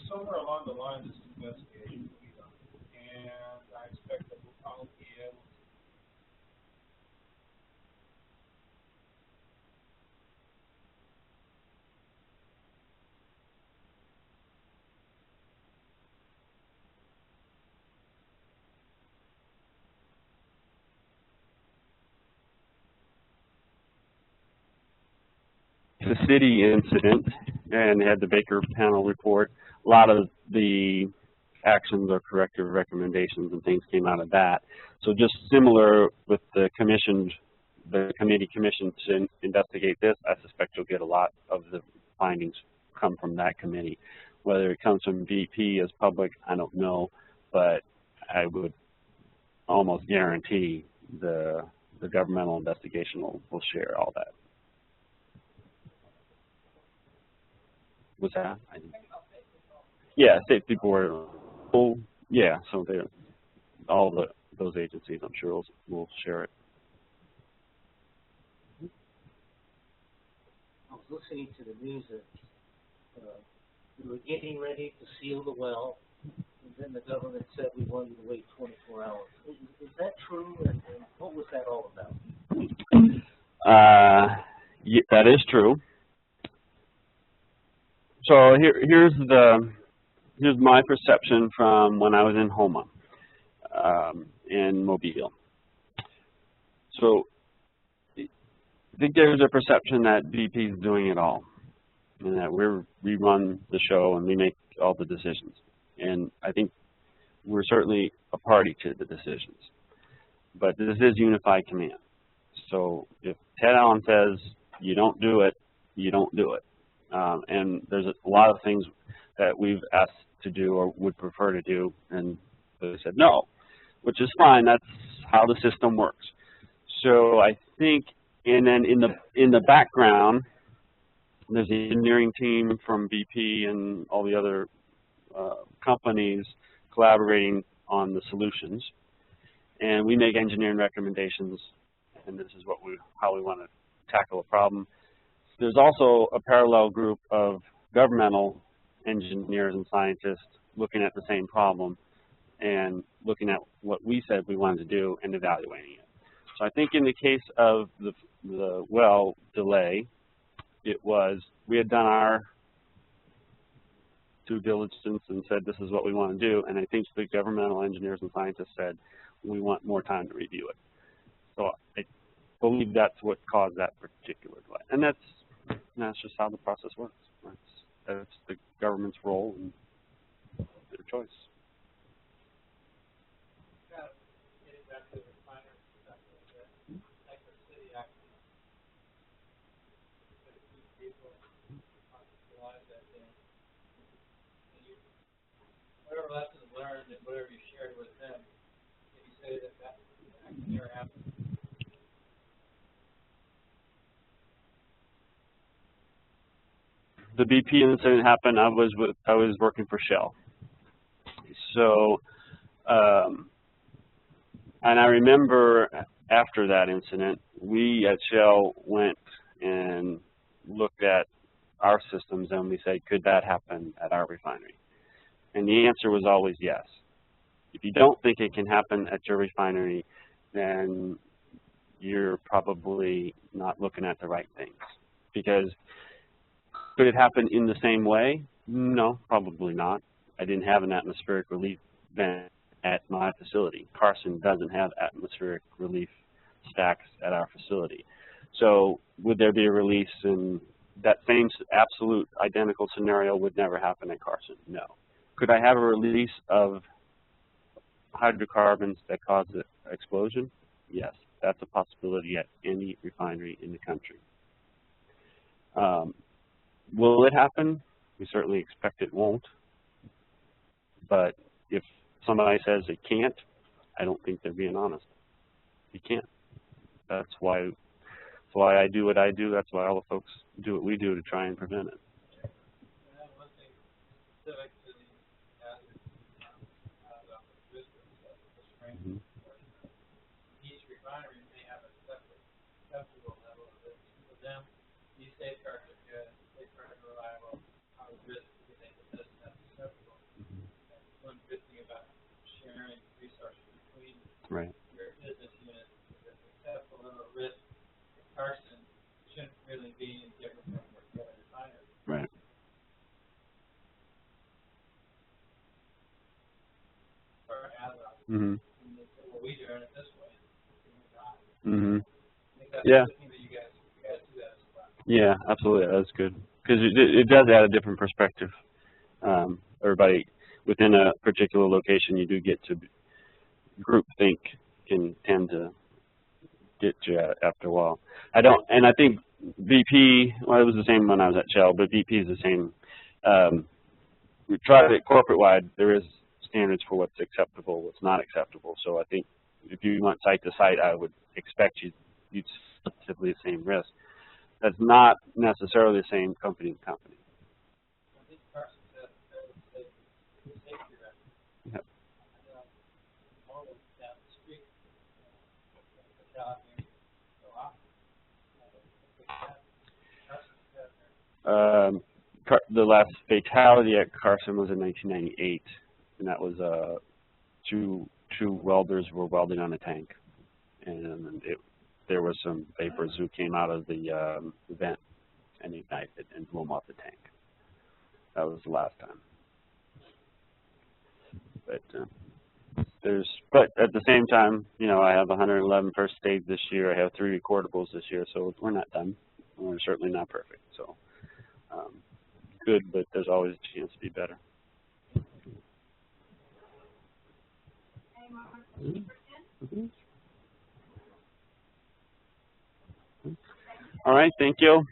S3: Somewhere along the line, this investigation will be done, and I expect that we'll probably be able to
S2: the City incident and had the Baker panel report, a lot of the actions or corrective recommendations and things came out of that. So just similar with the committee commissioned to investigate this, I suspect you'll get a lot of the findings come from that committee. Whether it comes from BP as public, I don't know, but I would almost guarantee the governmental investigation will share all that. What's that? Yeah, safety board. Oh, yeah, so all those agencies, I'm sure, will share it.
S5: I was listening to the news that we were getting ready to seal the well, and then the government said we wanted to wait 24 hours. Is that true? And what was that all about?
S2: Yeah, that is true. So here's my perception from when I was in Homa, in Mobile. So I think there's a perception that BP is doing it all, and that we run the show and we make all the decisions. And I think we're certainly a party to the decisions. But this is unified command. So if Ted Allen says you don't do it, you don't do it. And there's a lot of things that we've asked to do or would prefer to do, and they said no, which is fine. That's how the system works. So I think, and then in the background, there's the engineering team from BP and all the other companies collaborating on the solutions, and we make engineering recommendations, and this is how we want to tackle a problem. There's also a parallel group of governmental engineers and scientists looking at the same problem and looking at what we said we wanted to do and evaluating it. So I think in the case of the well delay, it was we had done our due diligence and said this is what we want to do, and I think the governmental engineers and scientists said we want more time to review it. So I believe that's what caused that particular delay, and that's just how the process works. That's the government's role and their choice.
S1: Getting back to the refinery perspective, like the city actually put a few people hospitalized that day. And whatever lessons learned and whatever you shared with them, can you say that actually never happened?
S2: The BP incident happened. I was working for Shell. So, and I remember after that incident, we at Shell went and looked at our systems and we said, could that happen at our refinery? And the answer was always yes. If you don't think it can happen at your refinery, then you're probably not looking at the right things. Because could it happen in the same way? No, probably not. I didn't have an atmospheric relief vent at my facility. Carson doesn't have atmospheric relief stacks at our facility. So would there be a release in that same absolute identical scenario would never happen at Carson? No. Could I have a release of hydrocarbons that cause an explosion? Yes, that's a possibility at any refinery in the country. Will it happen? We certainly expect it won't. But if somebody says it can't, I don't think they're being honest. You can't. That's why I do what I do. That's why all the folks do what we do to try and prevent it.
S1: And one thing specific to the each refinery may have a separate acceptable level of risk. For them, these safeguards are good, safeguards are reliable. How risk do you think it doesn't have acceptable? That's one good thing about sharing resources between your business units. The acceptable level of risk at Carson shouldn't really be any different from the other refinery.
S2: Right.
S1: Or ASOC.
S2: Mm-hmm.
S1: And they say, well, we're doing it this way.
S2: Mm-hmm.
S1: I think that's
S2: Yeah.
S1: the thing that you guys do that as well.
S2: Yeah, absolutely. That's good because it does add a different perspective. Everybody within a particular location, you do get to group think can tend to get you after a while. I think BP. Well, it was the same when I was at Shell, but BP is the same. We tried it corporate-wide. There is standards for what's acceptable, what's not acceptable. So I think if you went site to site, I would expect you'd typically the same risk. That's not necessarily the same company to company.
S1: I think Carson said safety record.
S2: Yep.
S1: All the way down the street. Down here. So
S2: The last fatality at Carson was in 1998, and that was two welders were welding on a tank, and there was some vapors who came out of the vent and ignited and blew them off the tank. That was the last time. But at the same time, you know, I have 111 first aids this year. I have 3 recordables this year, so we're not done. We're certainly not perfect. So good, but there's always a chance to be better. All right, thank you.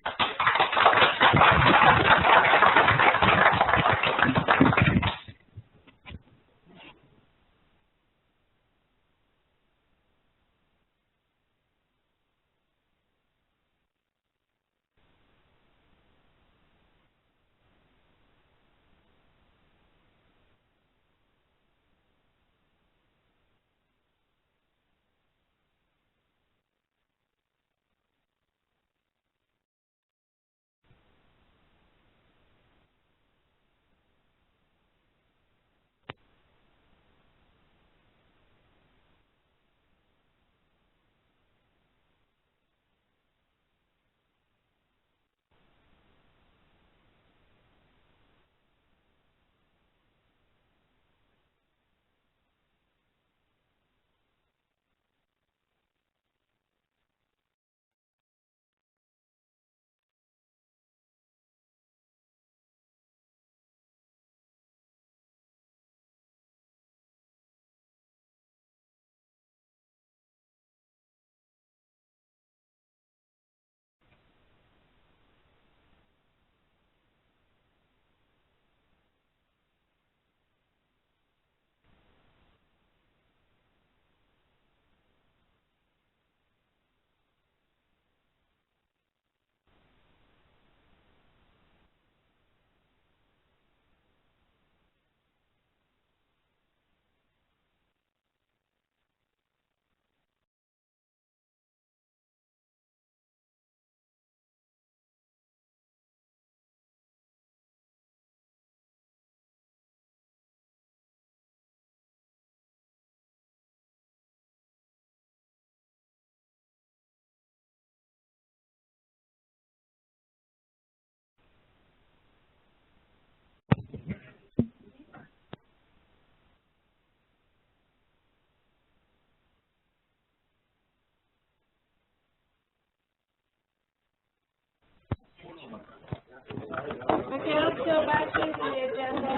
S4: Okay, let's go back to the agenda.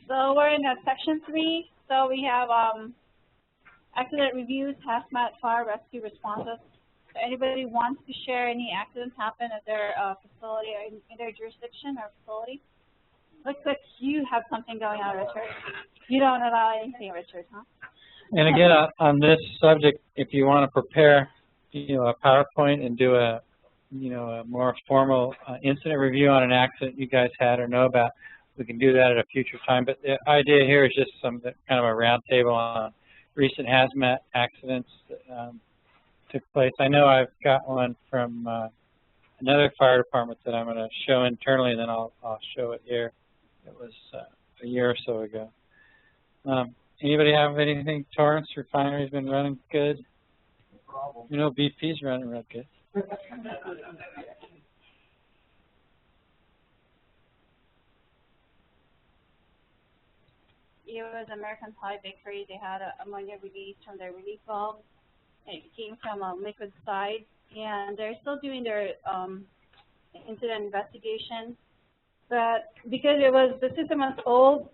S4: So we're in section 3. So we have accident reviews, hazmat, fire, rescue responses. So anybody wants to share any accidents happen at their facility or in their jurisdiction or facility? Looks like you have something going on, Richard. You don't allow anything, Richard, huh?
S1: And again, on this subject, if you want to prepare, you know, a PowerPoint and do a, you know, a more formal incident review on an accident you guys had or know about, we can do that at a future time. But the idea here is just some kind of a roundtable on recent hazmat accidents that took place. I know I've got one from another fire department that I'm going to show internally, and then I'll show it here. It was a year or so ago. Anybody have anything? Torrance Refinery's been running good.
S3: No problem.
S1: You know, BP's running real good.
S4: it was American Pie Bakery. They had ammonia release from their relief valve. It came from a liquid side, and they're still doing their incident investigation. But because the system was old,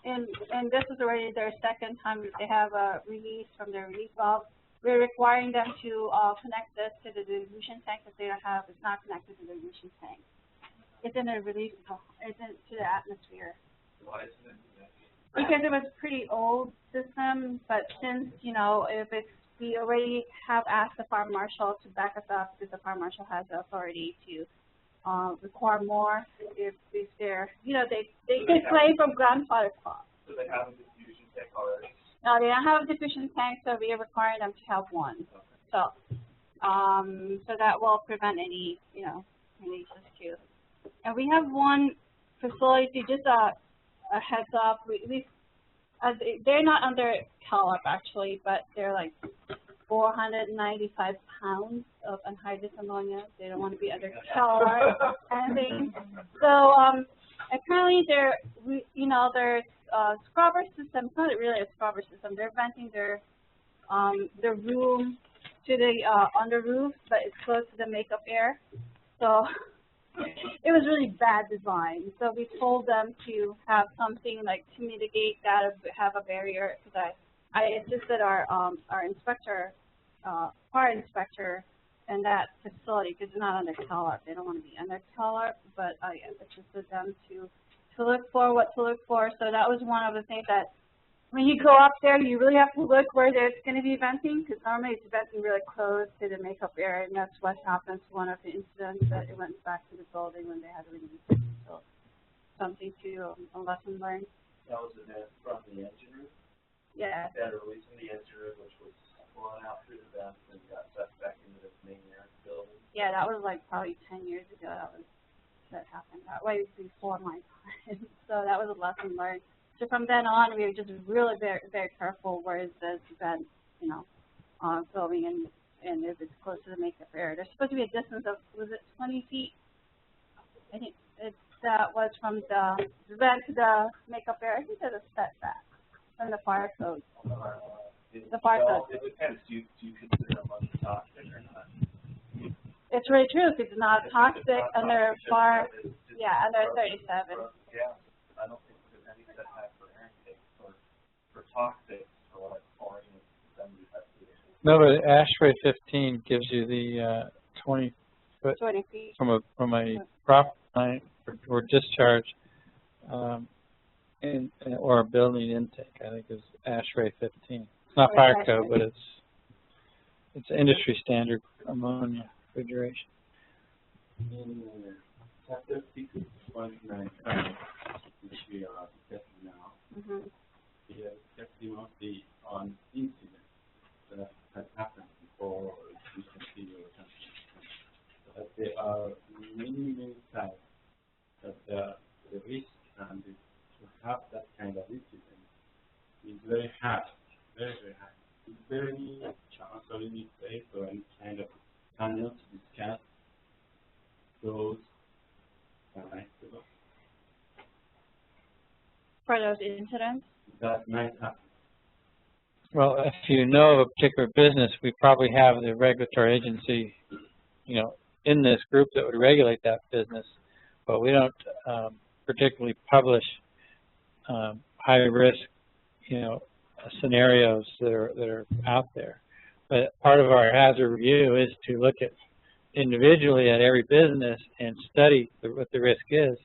S4: and this is already their second time that they have a release from their relief valve, we're requiring them to connect this to the dilution tank that they don't have. It's not connected to the dilution tank. It's in a release, it's into the atmosphere.
S3: Why isn't it connected?
S4: Because it was a pretty old system, but since, you know, we already have asked the fire marshal to back us up, because the fire marshal has the authority to require more if they're, you know, they claim from grandfather clock.
S3: So they have a diffusion tank already?
S4: No, they don't have a diffusion tank, so we are requiring them to have one. Okay. So that will prevent any, you know, releases too. And we have one facility, just a heads up, they're not under CalUp actually, but they're like 495 pounds of anhydrous ammonia. They don't want to be under CalUp anything. So apparently there's a scrubber system. It's not really a scrubber system. They're venting their room to the on the roof, but it's close to the makeup air. So it was really bad design. So we told them to have something like to mitigate that, have a barrier. Because I assisted our inspector, fire inspector, in that facility because it's not under CalArt. They don't want to be under CalArt, but I assisted them to look for what to look for. So that was one of the things that when you go up there, you really have to look where there's going to be venting, because normally it's venting really close to the makeup area, and that's what happened to one of the incidents that it went back to the building when they had to release it. So something to a lesson learned.
S3: That was from the engine room?
S4: Yeah.
S3: They had a release in the engine room, which was blown out through the vents and got sucked back into the main air building.
S4: Yeah, that was like probably 10 years ago. That happened that way before my time. So that was a lesson learned. So from then on, we were just really very, very careful where is this vent, you know, going in, and if it's close to the makeup area. There's supposed to be a distance of, was it 20 feet? I think that was from the vent to the makeup area. I think there's a setback from the fire code. The fire code.
S3: It depends. Do you consider them toxic or not?
S4: It's really true because it's not toxic under fire. Yeah, under 37.
S3: Yeah, I don't think there's any setback for air intake for toxic or like chlorine and 75 feet.
S1: No, but ASHRAE 15 gives you the 20 foot
S4: 20 feet
S1: from a property line or discharge or a building intake. I think is ASHRAE 15. It's not fire code, but it's industry standard ammonia refrigeration.
S6: In chapter 6.95, which we are discussing now, we are discussing mostly on incidents that have happened before recently or something. But there are many times that the risk and to have that kind of incident is very high, very high. Is there any chance or any place or any kind of panel to discuss those
S4: for those incidents?
S6: That might happen.
S1: Well, if you know of a particular business, we probably have the regulatory agency, you know, in this group that would regulate that business, but we don't particularly publish high risk, you know, scenarios that are out there. But part of our hazard review is to look at individually at every business and study what the risk is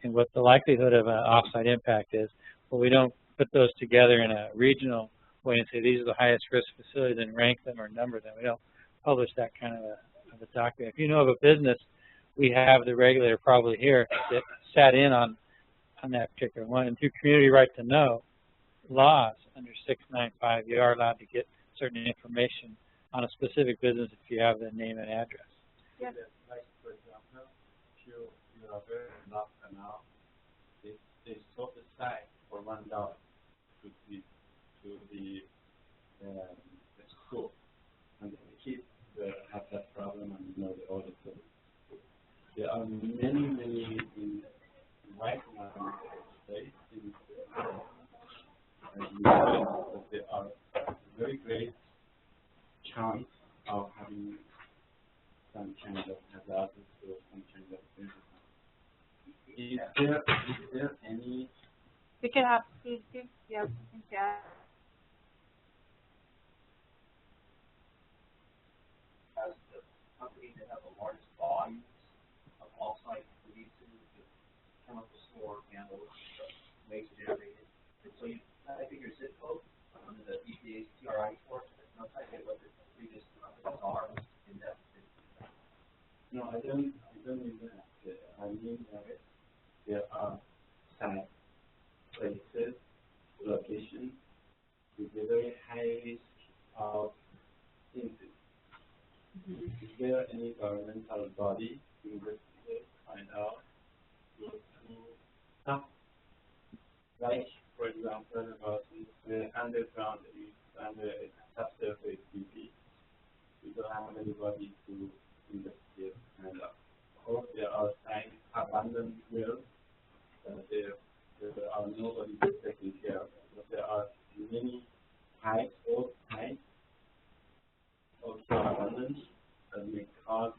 S1: and what the likelihood of an off-site impact is. But we don't put those together in a regional way and say these are the highest risk facilities and rank them or number them. We don't publish that kind of a document. If you know of a business, we have the regulator probably here that sat in on that particular one. And through community right to know laws under 695, you are allowed to get certain information on a specific business if you have the name and address.
S4: Yes.
S6: Like, for example, if you are very enough now, they sold the site for $1 to the school, and the kids have that problem and know the audit. There are many in right now in of having some kind of hazardous or some kind of physical. Is there any?
S4: We can have yeah.
S5: As the company that has the largest volumes of off-site releases, the chemical store handles, waste generated, and so I think your zip code under the EPA's TRI report, no idea what the previous companies are in that.
S6: No, I don't mean that. I mean that there are sites, places, locations with a very high risk of incident. Is there any governmental body to investigate, find out, to stop? Like, for example, about the underground is under a subsurface BP. We don't have anybody to investigate, find out. Or there are sites, abandoned wells, there are nobody taking care of it. But there are many pipes, old pipes, also abandoned, that may cause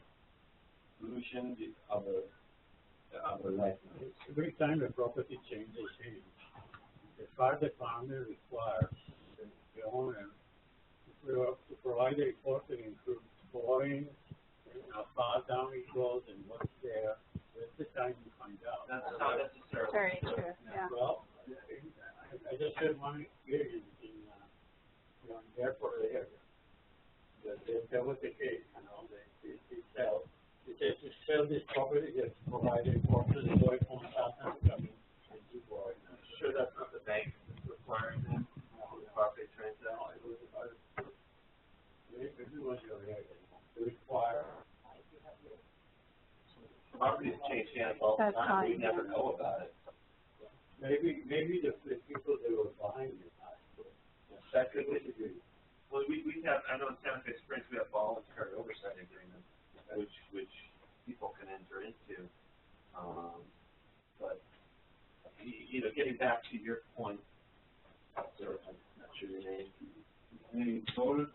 S6: pollution with our life.
S3: Every time a property changes hands, the fire department requires the owner to provide a report that includes boring, how far down it goes, and what's there. That's the time you find out.
S5: That's not necessarily
S4: Very true. Yeah.
S3: Well, I just had one experience in the airport area. That was the case, they sell this property, they provide a report to the boy from South Africa.
S5: sure that's not the bank that's requiring them for the property transaction.
S3: Everyone's area require.
S5: Properties change hands all the time. We never know about it.
S3: Maybe the people that were buying it.
S5: That could be. Well, we have, I know in Santa Fe Springs we have voluntary oversight agreements, which people can enter into. But getting back to your point, I'm not sure your name. Any voters?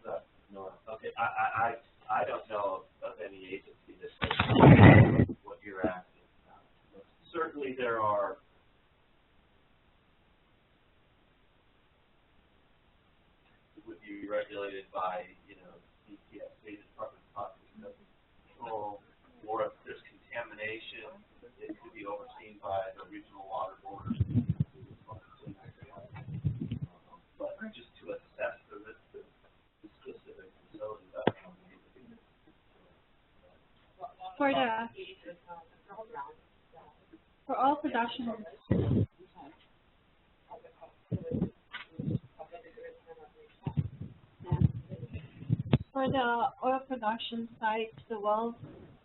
S5: No. Okay. I don't know of any agency that does what you're asking. Certainly there are. Would be regulated by, DPS, State Department of Population Control, or if there's contamination, it could be overseen by the regional water board. But just to assess the specific facility, that's
S4: for all production. For the oil production sites, the wells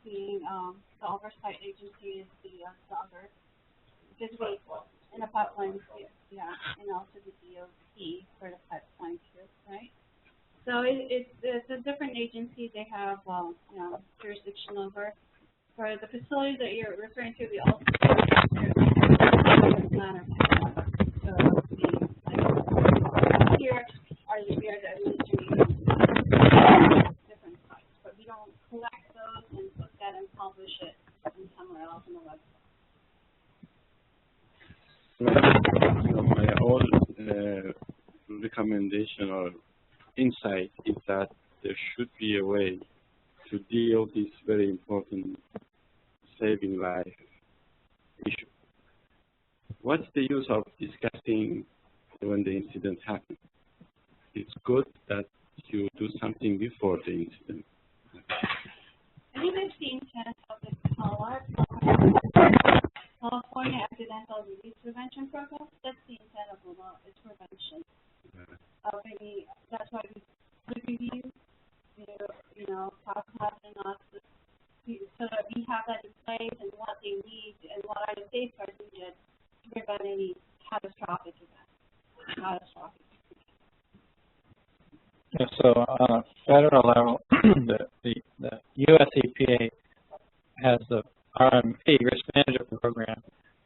S4: being the oversight agency is the other, because we in the pipeline, and also the DOT for the pipeline too, right? So it's a different agency. They have jurisdiction over. For the facility that you're referring to, we also plan or so here are the administrative different sites, but we don't collect those and put that and publish it somewhere else on the website.
S6: My own recommendation or insight is that there should be a way to deal with this very important saving life issue. What's the use of discussing when the incident happens? It's good that you do something before the incident.
S4: I think that's the intent of the California Accidental Release Prevention Program. That's the intent of the law. It's prevention. That's why we review, cost analysis, so that we have that in place and what they need and what are the safeguards needed to prevent any catastrophic events.
S1: Yeah, so on a federal level, the U.S. EPA has the RMP, Risk Management Program.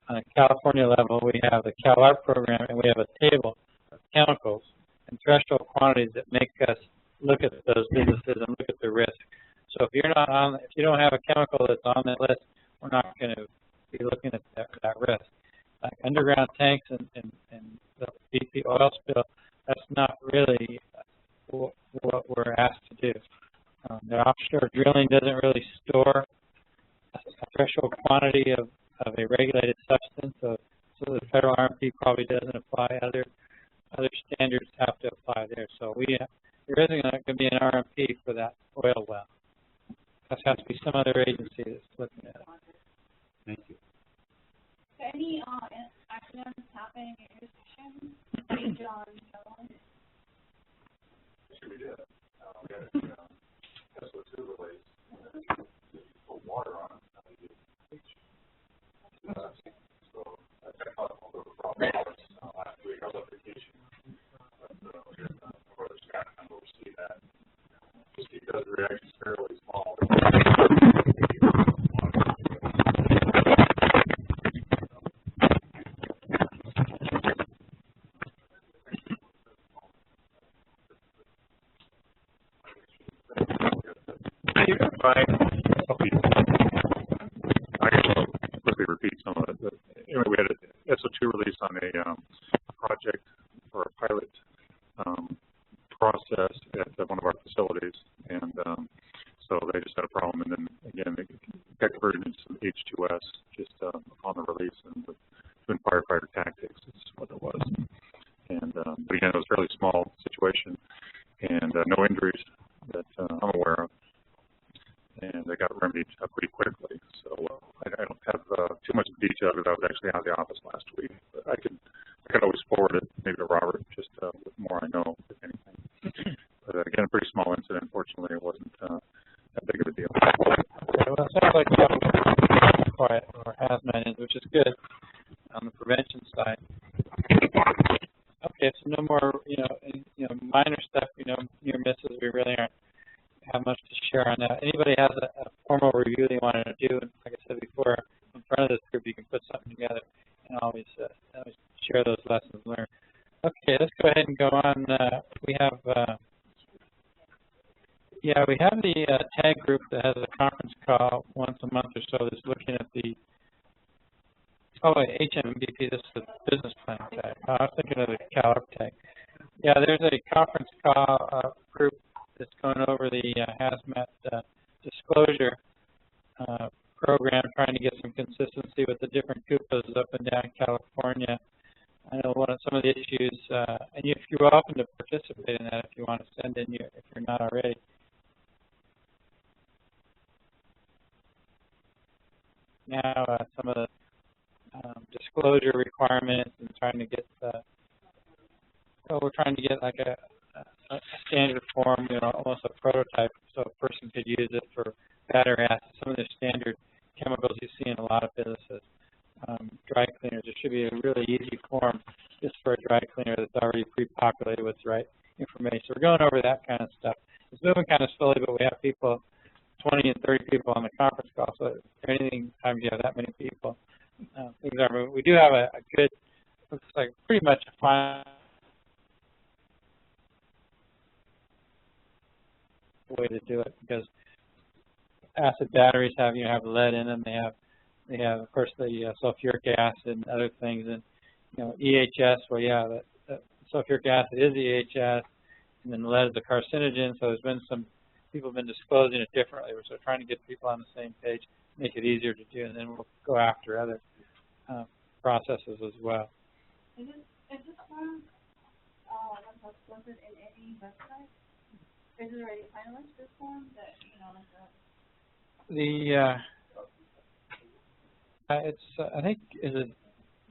S1: On a California level, we have the CalARP program, and we have a table of chemicals and threshold quantities that make us look at those businesses and look at the risk. So if you're not on, if you don't have a chemical that's on that list, we're not going to be looking at that risk. Like underground tanks and the BP oil spill, that's not really what we're asked to do. The offshore drilling doesn't really store a threshold quantity of a regulated substance, so the federal RMP probably doesn't apply. Other standards have to apply there. So there isn't going to be an RMP for that oil well. That has to be some other agency that's looking at it.
S6: Thank you.
S4: Any accidents happening in your section? John,
S3: Actually, we did. We had a SO2 release. Put water on it. So I thought a little problem last week. I was on vacation. But brother Scott kind of oversee that. Just because the reaction is fairly small.
S7: I can quickly repeat some of it. But anyway, we had a SO2 release on a project or a pilot process at one of our facilities, and so they just had a problem. And then again, they got converted into some H2S just upon the release, and doing firefighter tactics is what it was. And but again, it was a fairly small situation, and no injuries that I'm aware of. And they got remedied pretty quickly. So I don't have too much detail because I was actually out of the office last week. But I could always forward it maybe to Robert, just with more I know, if anything. But again, a pretty small incident. Unfortunately, it wasn't that big of a deal.
S1: Okay, well, it sounds like you have quiet or hazmat, which is good on the prevention side. Okay, so no more, minor stuff, near misses. We really aren't have much to share on that. Anybody has a formal review they wanted to do, and like I said before, in front of this group, you can put something together and always share those lessons learned. Okay, let's go ahead and go on. We have the TAG group that has a conference call once a month or so that's looking at the HMBP. This is the business plan tag. I was thinking of the CalArp tag. Yeah, there's a conference call group that's going over the hazmat disclosure program, trying to get some consistency with the different CUPAs up and down California. I know some of the issues, and if you're welcome to participate in that if you want to send in, if you're not already. Now, some of the disclosure requirements and trying to get, we're trying to get like a standard form, almost a prototype, so a person could use it for battery acid. Some of the standard chemicals you see in a lot of businesses, dry cleaners. There should be a really easy form just for a dry cleaner that's already pre-populated with the right information. So we're going over that kind of stuff. It's moving kind of slowly, but we have people, 20 and 30 people on the conference call. So anything times you have that many people, things are moving. We do have a good, looks like pretty much a final way to do it, because acid batteries have lead in them. They have of course the sulfuric acid and other things, and EHS. Well, yeah, the sulfuric acid is EHS, and then lead is a carcinogen. So there's been some people have been disclosing it differently. So we're trying to get people on the same page, make it easier to do, and then we'll go after other processes as well.
S4: Is this one posted in any website? Is it already finalized, this form that,
S1: it's, I think, is it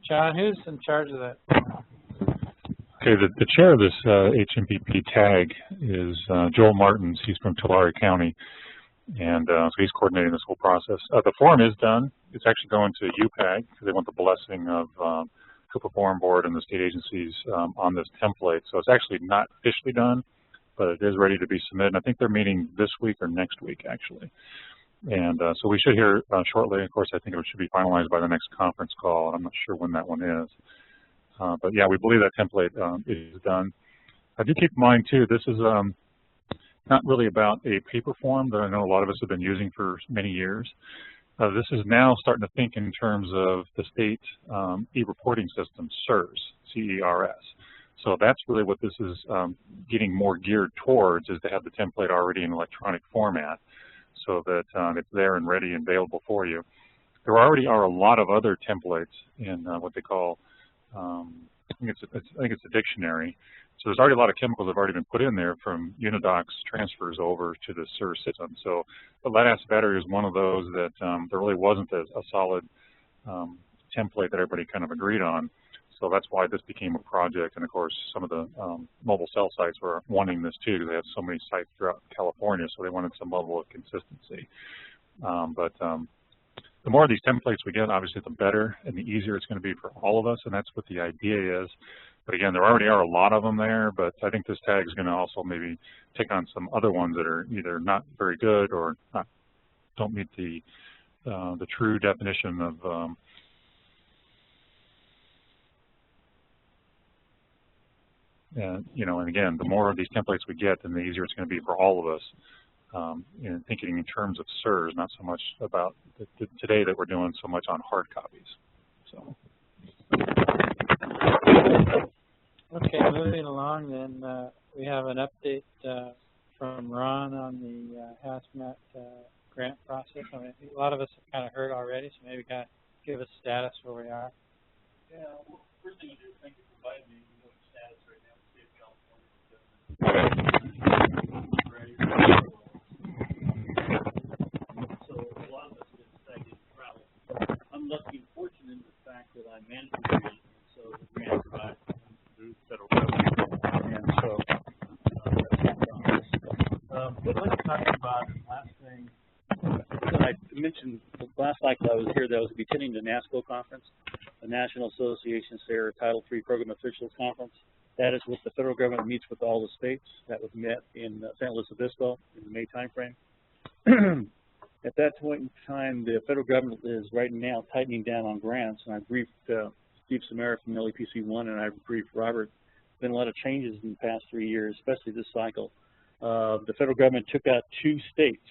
S1: John? Who's in charge of that?
S7: Okay, the chair of this HMPP tag is Joel Martins. He's from Tulare County, and so he's coordinating this whole process. The form is done. It's actually going to UPAG because they want the blessing of CUPA Forum Board and the state agencies on this template. So it's actually not officially done, but it is ready to be submitted. And I think they're meeting this week or next week, actually. And so we should hear shortly. Of course, I think it should be finalized by the next conference call. I'm not sure when that one is. But yeah, we believe that template is done. I do keep in mind, too, this is not really about a paper form that I know a lot of us have been using for many years. This is now starting to think in terms of the state e-reporting system, CERS, C-E-R-S. So that's really what this is getting more geared towards, is to have the template already in electronic format so that it's there and ready and available for you. There already are a lot of other templates in what they call, I think it's a dictionary. So there's already a lot of chemicals that have already been put in there from Unidocs transfers over to the CERS system. So the lead-acid battery is one of those that there really wasn't a solid template that everybody kind of agreed on. So that's why this became a project. And of course, some of the mobile cell sites were wanting this too, because they have so many sites throughout California, so they wanted some level of consistency. The more of these templates we get, obviously, the better and the easier it's going to be for all of us, and that's what the idea is. But again, there already are a lot of them there, but I think this tag is going to also maybe take on some other ones that are either not very good or don't meet the true definition of you know, and again, the more of these templates we get, then the easier it's going to be for all of us. In thinking in terms of CERS, not so much about today that we're doing so much on hard copies. So.
S1: Okay, moving along then, we have an update from Ron on the hazmat grant process. I mean, a lot of us have kind of heard already, so maybe kind of give us status where we are.
S6: Yeah, well, first thing to do, thank you for inviting me. We know the status right now in the state of California. So a lot of us have been decided to travel. I'm lucky and fortunate in the fact that I manage the grant, and so the grant provides through the federal government. And so what I'd like to talk about is the last thing that I mentioned last cycle I was here, that I was attending the NASCO conference, the National Association of Sarah Title III Program Officials Conference. That is what the federal government meets with all the states. That was met in San Luis Obispo in the May timeframe. At that point in time, the federal government is right now tightening down on grants, and I briefed Steve Samara from LEPC1, and I briefed Robert. There's been a lot of changes in the past 3 years, especially this cycle. The federal government took out 2 states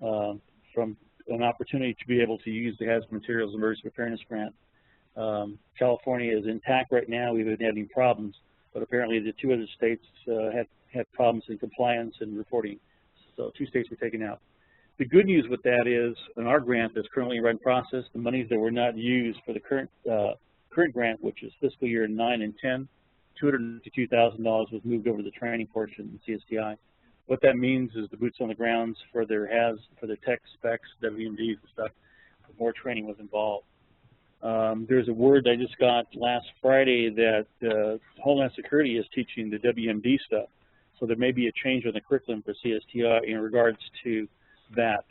S6: from an opportunity to be able to use the Hazardous Materials Emergency Preparedness Grant. California is intact right now. We've been having problems, but apparently the 2 other states have problems in compliance and reporting. So 2 states were taken out. The good news with that is, in our grant that's currently in process, the monies that were not used for the current grant, which is fiscal year 9 and 10, $252,000 was moved over to the training portion in CSTI. What that means is the boots on the grounds for their tech specs, WMDs and stuff, more training was involved. There's a word I just got last Friday that Homeland Security is teaching the WMD stuff. So there may be a change in the curriculum for CSTI in regards to that.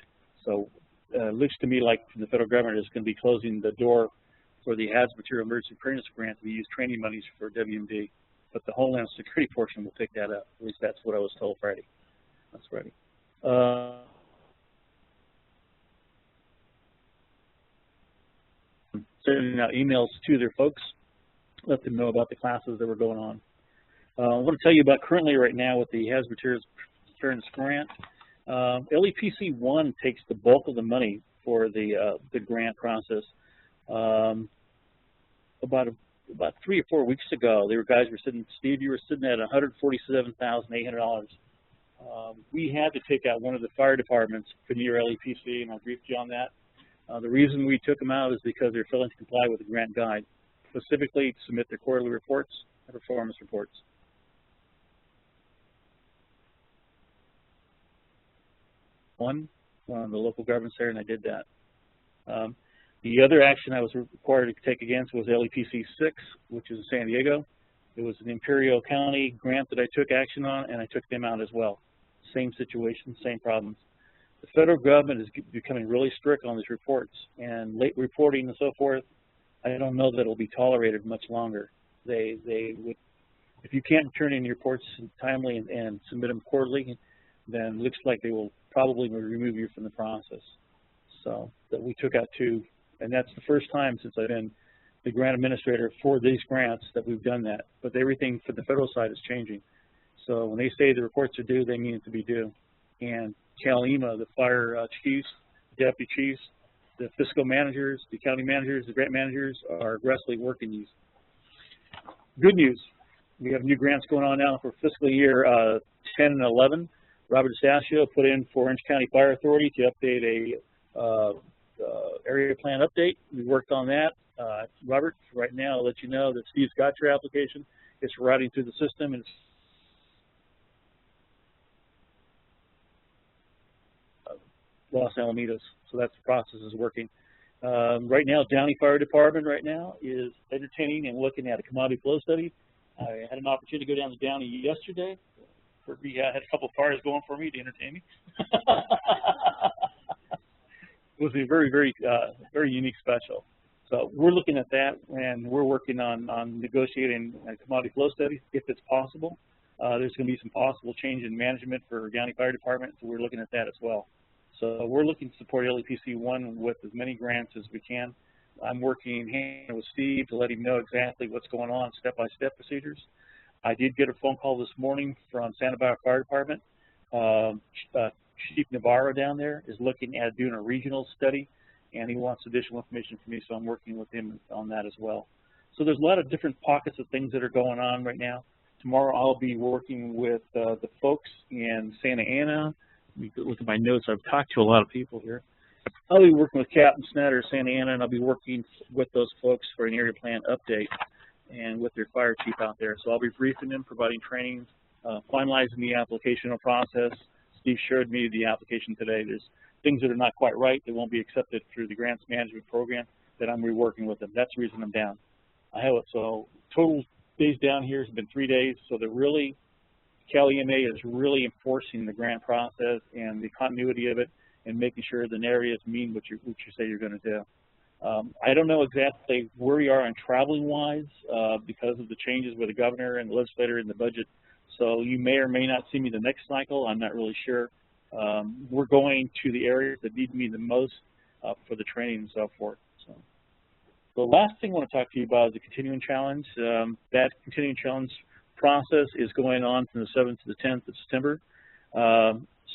S6: So it looks to me like the federal government is going to be closing the door for the Hazardous Material Emergency Preparedness Grant to use training monies for WMD. But the Homeland Security portion will pick that up. At least that's what I was told Friday. That's Friday. Sending out emails to their folks, let them know about the classes that were going on. I want to tell you about currently right now with the Hazardous Materials Preparedness Grant. LEPC1 takes the bulk of the money for the grant process. About 3 or 4 weeks ago, guys were sitting. Steve, you were sitting at $147,800. We had to take out one of the fire departments for near LEPC, and I briefed you on that. The reason we took them out is because they're failing to comply with the grant guide, specifically to submit their quarterly reports and performance reports. One of the local governments there, and I did that. The other action I was required to take against was LEPC 6, which is in San Diego. It was an Imperial County grant that I took action on, and I took them out as well. Same situation, same problems. The federal government is becoming really strict on these reports, and late reporting and so forth, I don't know that it will be tolerated much longer. They would, if you can't turn in your reports timely and submit them quarterly, then it looks like they will probably remove you from the process. So that we took out 2, and that's the first time since I've been the grant administrator for these grants that we've done that. But everything for the federal side is changing.
S8: So when they say the reports are due, they mean it to be due. And CalEMA, the fire chiefs, deputy chiefs, the fiscal managers, the county managers, the grant managers are aggressively working these. Good news, we have new grants going on now for fiscal year 10 and 11. Robert Stasio put in for Orange County Fire Authority to update a area plan update. We worked on that. Robert, right now, I'll let you know that Steve's got your application. It's routing through the system, and it's Los Alamitos, so that's the process is working. Right now, Downey Fire Department right now is entertaining and looking at a commodity flow study. I had an opportunity to go down to Downey yesterday. We had a couple of fires going for me to entertain me. It was a very unique special. So we're looking at that, and we're working on negotiating a commodity flow study if it's possible. There's going to be some possible change in management for Downey Fire Department, so we're looking at that as well. So we're looking to support LEPC 1 with as many grants as we can. I'm working hand with Steve to let him know exactly what's going on, step-by-step procedures. I did get a phone call this morning from Santa Barbara Fire Department. Chief Navarro down there is looking at doing a regional study, and he wants additional information from me, so I'm working with him on that as well. So there's a lot of different pockets of things that are going on right now. Tomorrow I'll be working with the folks in Santa Ana. Let me look at my notes. I've talked to a lot of people here. I'll be working with Captain Snyder, Santa Ana, and I'll be working with those folks for an area plan update and with their fire chief out there. So I'll be briefing them, providing trainings, finalizing the application process. Steve shared me the application today. There's things that are not quite right that won't be accepted through the grants management program that I'm reworking with them. That's the reason I'm down. So total days down here has been 3 days, so they're really, CalEMA is really enforcing the grant process and the continuity of it and making sure the areas mean what you say you're going to do. I don't know exactly where we are on traveling-wise because of the changes with the governor and the legislator in the budget. So you may or may not see me the next cycle. I'm not really sure. We're going to the areas that need me the most for the training and so forth. So the last thing I want to talk to you about is the continuing challenge. That continuing challenge process is going on from the 7th to the 10th of September.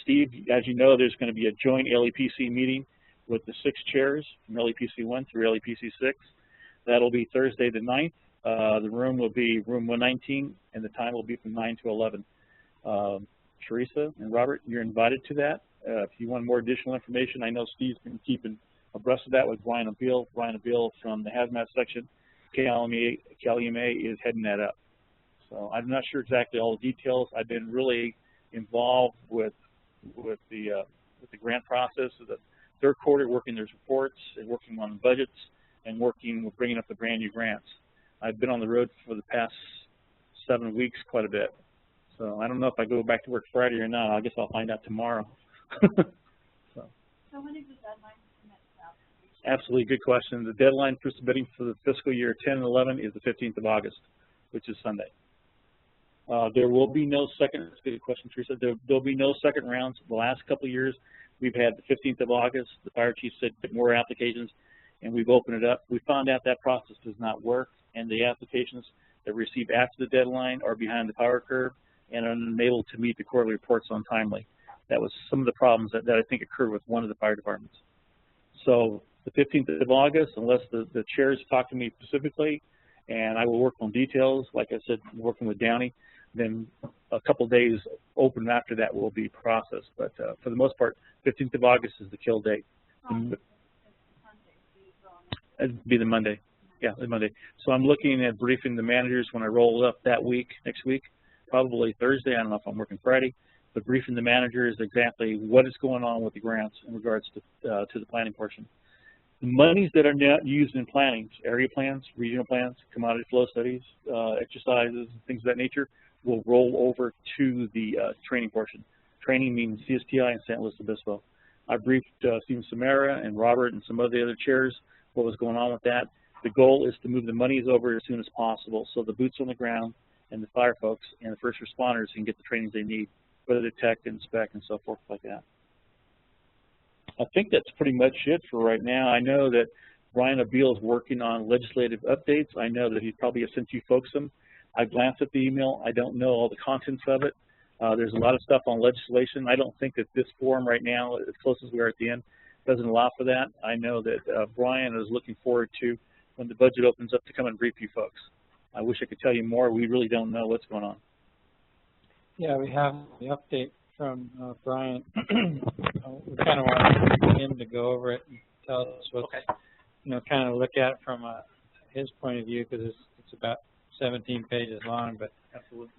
S8: Steve, as you know, there's going to be a joint LEPC meeting with the 6 chairs from LEPC 1 through LEPC 6. That'll be Thursday the 9th. The room will be room 119, and the time will be from 9 to 11. Teresa and Robert, you're invited to that. If you want more additional information, I know Steve's been keeping abreast of that with Brian Abil. Brian Abil from the Hazmat section. CalEMA is heading that up. So I'm not sure exactly all the details. I've been really involved with the grant process of the third quarter, working those reports and working on the budgets and working with bringing up the brand new grants. I've been on the road for the past 7 weeks quite a bit. So I don't know if I go back to work Friday or not. I guess I'll find out tomorrow.
S4: So when is the deadline to submit the application?
S8: Absolutely, good question. The deadline for submitting for the fiscal year 10 and 11 is the 15th of August, which is Sunday. There will be no second, that's a good question, Teresa. There'll be no second rounds. The last couple of years, we've had the 15th of August. The fire chief said get more applications, and we've opened it up. We found out that process does not work, and the applications that we receive after the deadline are behind the power curve and are unable to meet the quarterly reports on timely. That was some of the problems that I think occurred with one of the fire departments. So the 15th of August, unless the chairs talk to me specifically, and I will work on details, like I said, working with Downey, then a couple days open after that will be processed. But for the most part, 15th of August is the kill date. It'd be the Monday. Yeah, the Monday. So I'm looking at briefing the managers when I roll up that week, next week, probably Thursday. I don't know if I'm working Friday, but briefing the managers exactly what is going on with the grants in regards to the planning portion. The monies that are not used in planning, area plans, regional plans, commodity flow studies, exercises, things of that nature, will roll over to the training portion. Training means CSTI and San Luis Obispo. I briefed Stephen Samara and Robert and some of the other chairs what was going on with that. The goal is to move the monies over as soon as possible so the boots on the ground and the fire folks and the first responders can get the trainings they need, whether they tech, inspect, and so forth like that. I think that's pretty much it for right now. I know that Brian Abil is working on legislative updates. I know that he probably has sent you folks some. I glanced at the email. I don't know all the contents of it. There's a lot of stuff on legislation. I don't think that this forum right now, as close as we are at the end, doesn't allow for that. I know that Brian is looking forward to, when the budget opens up, to come and brief you folks. I wish I could tell you more. We really don't know what's going on.
S1: Yeah, we have the update from Brian. We kind of want him to go over it and tell us what's, you know, kind of look at it from his point of view, because it's about 17 pages long. But
S8: absolutely,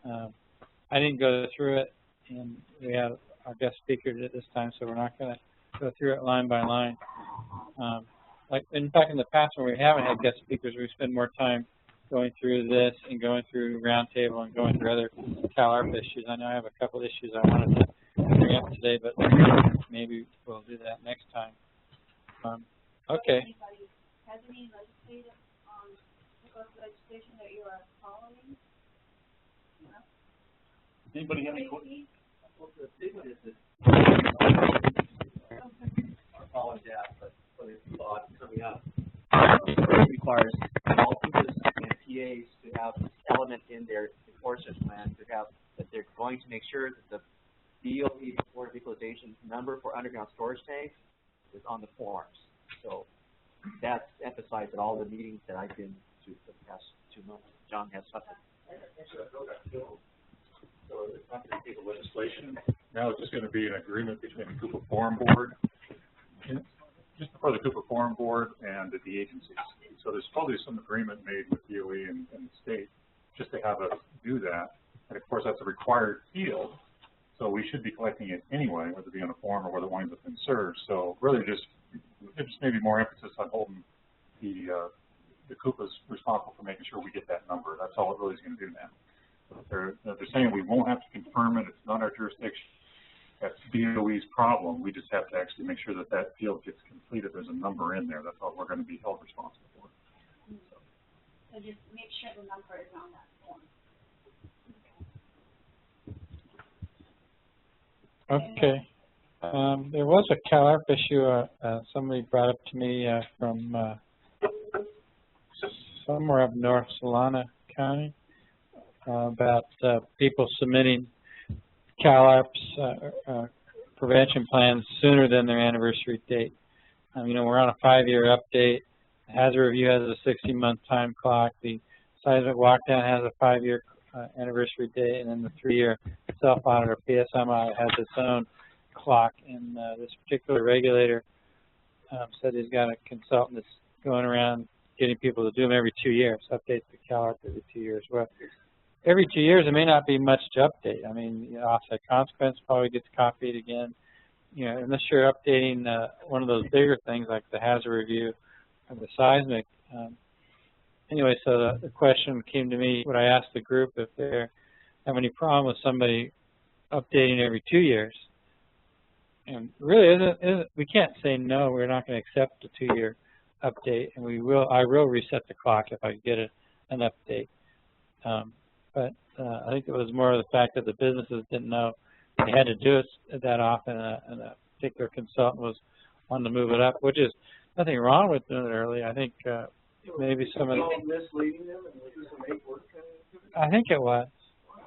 S1: I didn't go through it, and we have our guest speaker at this time, so we're not going to go through it line by line. Like in fact, in the past when we haven't had guest speakers, we spend more time going through this and going through roundtable and going through other CalARP issues. I know I have a couple issues I wanted to bring up today, but maybe we'll do that next time. Okay.
S4: Has any legislative legislation that you are following? No?
S8: Anybody have any questions?
S5: Well, the big one is that our following that, but for the thought coming up, it requires all PICAs and PAs to have this element in their enforcement plan to have that they're going to make sure that the DOE Board of Equalization number for underground storage tanks is on the forms. So that's emphasized at all the meetings that I've been to for the past 2 months. John has something.
S7: So it's not going to be the legislation. Now it's just going to be an agreement between the Cooper Forum Board, just before the Cooper Forum Board and the agencies. So there's probably some agreement made with DOE and the state just to have us do that. And of course, that's a required field. So we should be collecting it anyway, whether it be on a form or whether it winds up in served. So really just maybe more emphasis on holding the Koopa's responsible for making sure we get that number. That's all it really is going to do now. They're saying we won't have to confirm it. It's not our jurisdiction. That's DOE's problem. We just have to actually make sure that that field gets completed. There's a number in there. That's all we're going to be held responsible for.
S4: So just make sure the number is on that form.
S1: Okay. There was a CalARP issue somebody brought up to me from somewhere up North Solana County about people submitting CalARP's prevention plans sooner than their anniversary date. You know, we're on a 5-year update. The hazard review has a 60-month time clock. The seismic walkdown has a 5-year anniversary date, and then the 3-year self-audit or PSMI has its own clock. And this particular regulator said he's got a consultant that's going around getting people to do them every 2 years, update the CalARP every 2 years. Well, every 2 years, there may not be much to update. I mean, you know, offset consequence probably gets copied again. You know, unless you're updating one of those bigger things like the hazard review or the seismic. Anyway, so the question came to me, would I ask the group if they have any problem with somebody updating every 2 years? And really, we can't say no, we're not going to accept a 2-year update, and I will reset the clock if I get an update. But I think it was more of the fact that the businesses didn't know they had to do it that often, and a particular consultant was wanting to move it up, which is nothing wrong with doing it early. I think maybe some of the...
S3: misleading them and do some make work kind of...
S1: I think it was.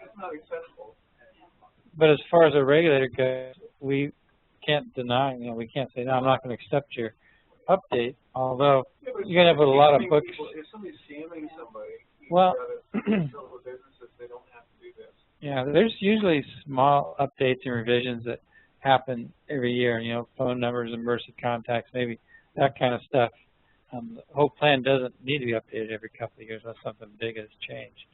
S3: It's not acceptable.
S1: But as far as a regulator goes, we can't deny, you know, we can't say, no, I'm not going to accept your update, although you're going to have a lot of books.
S3: If somebody's scamming somebody,
S1: well,
S3: you got to tell the business that they don't have to do this.
S1: Yeah, there's usually small updates and revisions that happen every year, you know, phone numbers, emergency contacts, maybe that kind of stuff. The whole plan doesn't need to be updated every couple of years unless something big has changed.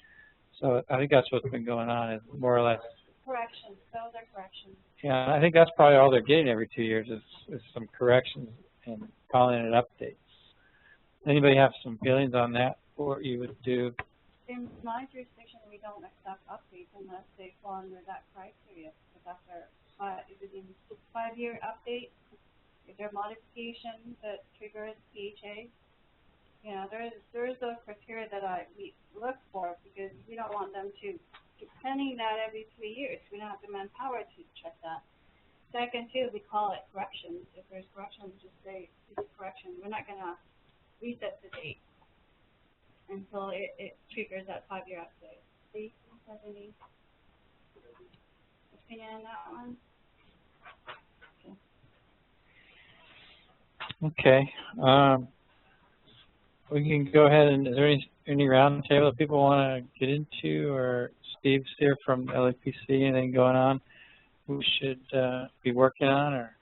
S1: So I think that's what's been going on, is more or less.
S4: Corrections, those are corrections.
S1: Yeah, I think that's probably all they're getting every 2 years is some corrections and calling it updates. Anybody have some feelings on that, or you would do?
S4: In my jurisdiction, we don't accept updates unless they fall under that criteria. Because after if it's a 5-year update, if there are modifications that triggers PHA, you know, there is those criteria that we look for, because we don't want them to keep pending that every 3 years. We don't have the manpower to check that. Second, too, we call it corrections. If there's corrections, just say it's a correction. We're not going to reset the date until it triggers that 5-year update. see if there's any opinion on that one.
S1: Okay. We can go ahead and, is there any roundtable that people want to get into, or Steve's here from LEPC, anything going on we should be working on, or?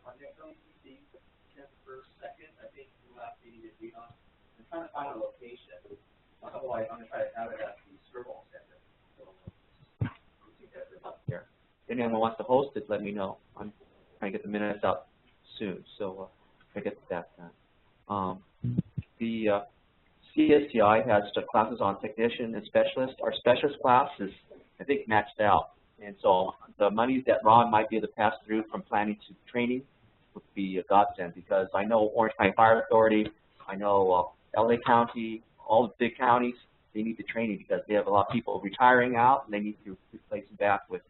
S5: On the LEPC, 10th, 1st, 2nd, I think the last meeting that we on. I'm trying to find a location. Otherwise, I'm going to try to have it at the Skirball Center. So, we'll see if that's up there. If anyone wants to host it, let me know. I'm trying to get the minutes up soon, so I get that done. The CSTI has classes on technician and specialist. Our specialist class is, I think, maxed out. And so the monies that Ron might be able to pass through from planning to training would be a godsend, because I know Orange County Fire Authority, I know LA County, all the big counties, they need the training because they have a lot of people retiring out, and they need to replace them back with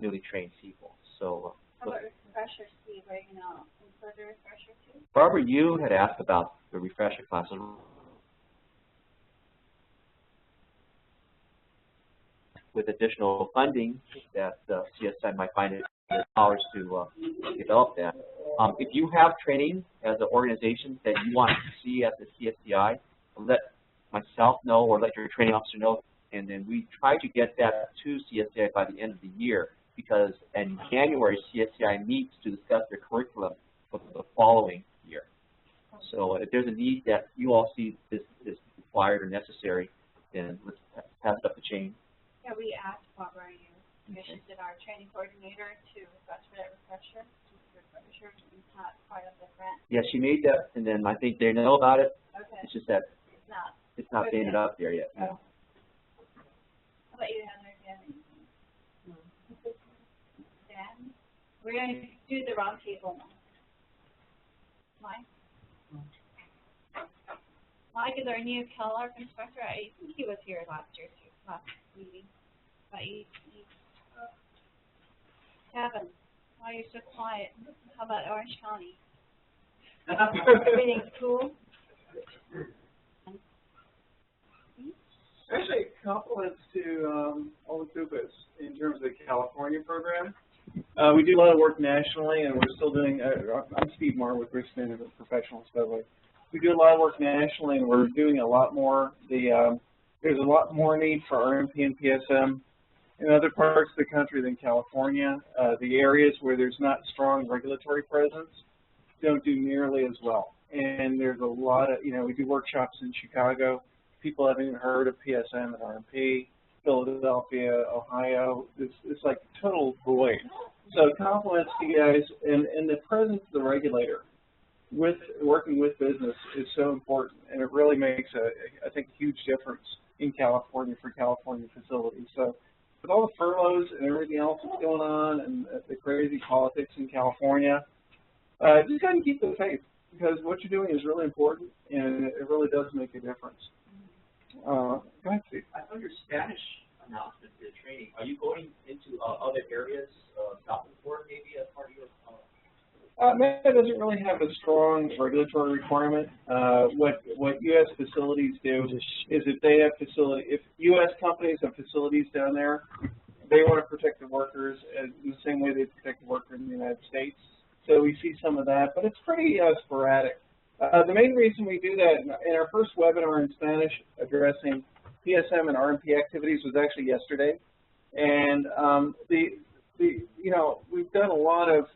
S5: newly trained people. So.
S4: How about refresher, Steve? Are you going to include the refresher too?
S5: Barbara, you had asked about the refresher classes. With additional funding that CSI might find it dollars to develop that. If you have training as an organization that you want to see at the CSTI, let myself know or let your training officer know, and then we try to get that to CSTI by the end of the year, because in January, CSTI meets to discuss their curriculum for the following year. So if there's a need that you all see is required or necessary, then let's pass it up the chain.
S4: Yeah, we asked Barbara, you did our training coordinator to request for that refresher. Refresher is not part of the grant.
S5: Yeah, she made that, and then I think they know about it.
S4: Okay.
S5: It's just that it's not banded up there yet.
S4: Oh. How about you, Heather? Dan? We're going to do the round table now. Mike? Mike is our new CalArp inspector. I think he was here last meeting. But Kevin, why are you so quiet? How about Orange County? Everything's cool?
S3: Actually, compliments to all the Koopas in terms of the California program. We do a lot of work nationally, and we're still doing, I'm Steve Marr with Risk Management Professionals, by the way. We do a lot of work nationally, and we're doing a lot more. There's a lot more need for RMP and PSM in other parts of the country than California. The areas where there's not strong regulatory presence don't do nearly as well. And there's a lot of, we do workshops in Chicago. People haven't even heard of PSM and RMP. Philadelphia, Ohio, it's like total void. So compliments to you guys, and the presence of the regulator with working with business is so important, and it really makes I think a huge difference in California for California facilities. So with all the furloughs and everything else that's going on, and the crazy politics in California, just got to keep the faith, because what you're doing is really important, and it really does make a difference. Go ahead, Steve.
S5: I saw your Spanish announcement for the training. Are you going into other areas, south of the border maybe, as part of your
S3: META doesn't really have a strong regulatory requirement. What U.S. facilities do is if they have if U.S. companies have facilities down there, they want to protect the workers in the same way they protect the worker in the United States. So we see some of that, but it's pretty sporadic. The main reason we do that in our first webinar in Spanish addressing PSM and RMP activities was actually yesterday, and we've done a lot of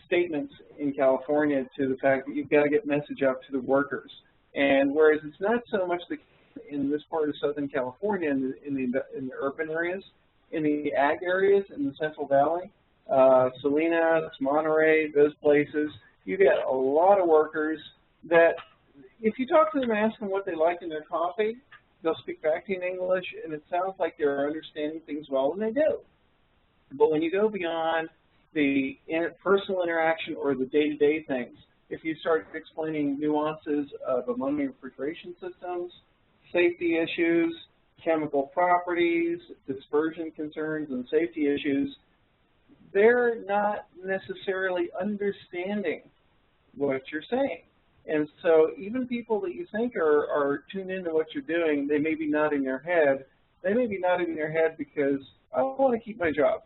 S3: statements in California to the fact that you've got to get message out to the workers, and whereas it's not so much in this part of Southern California in the urban areas, in the ag areas in the Central Valley, Salinas, Monterey, those places, you get a lot of workers that if you talk to them and ask them what they like in their coffee, they'll speak back to you in English, and it sounds like they're understanding things well, and they do. But when you go beyond the personal interaction or the day-to-day things, if you start explaining nuances of ammonia refrigeration systems, safety issues, chemical properties, dispersion concerns, and safety issues, they're not necessarily understanding what you're saying. And so even people that you think are tuned into what you're doing, they may be nodding their head,
S9: they may be nodding their head because I want to keep my job.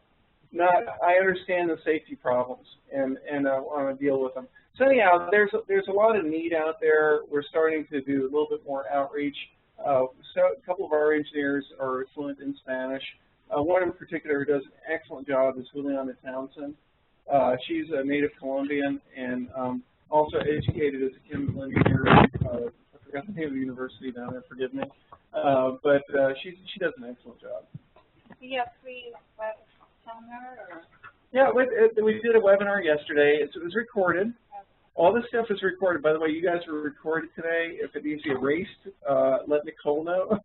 S9: Not, I understand the safety problems and I want to deal with them. So anyhow, there's a lot of need out there. We're starting to do a little bit more outreach. So a couple of our engineers are fluent in Spanish. One in particular who does an excellent job is Juliana Townsend. She's a native Colombian and also educated as a chemical engineer. I forgot the name of the university down there, forgive me. But she does an excellent job.
S4: Do you have free web seminar or?
S9: Yeah, we did a webinar yesterday. It was recorded. All this stuff is recorded. By the way, you guys were recorded today. If it needs to be erased, let Nicole know.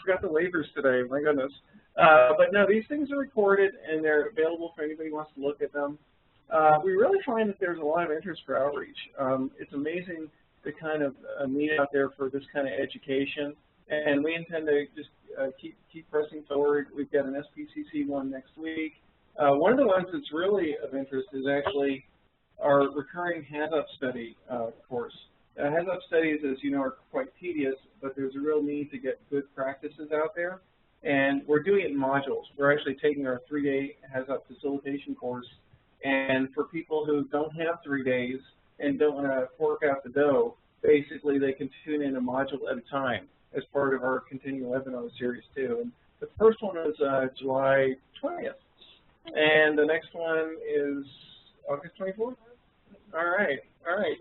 S9: Forgot the waivers today. My goodness. But no, these things are recorded and they're available for anybody who wants to look at them. We really find that there's a lot of interest for outreach. It's amazing the kind of need out there for this kind of education, and we intend to just keep pressing forward. We've got an SPCC one next week. One of the ones that's really of interest is actually our recurring HAZOP study course. HAZOP studies, as you know, are quite tedious, but there's a real need to get good practices out there, and we're doing it in modules. We're actually taking our 3-day HAZOP facilitation course, and for people who don't have 3 days and don't want to fork out the dough, basically they can tune in a module at a time as part of our continuing webinar series too. And the first one is July 20th, and the next one is August 24th. All right.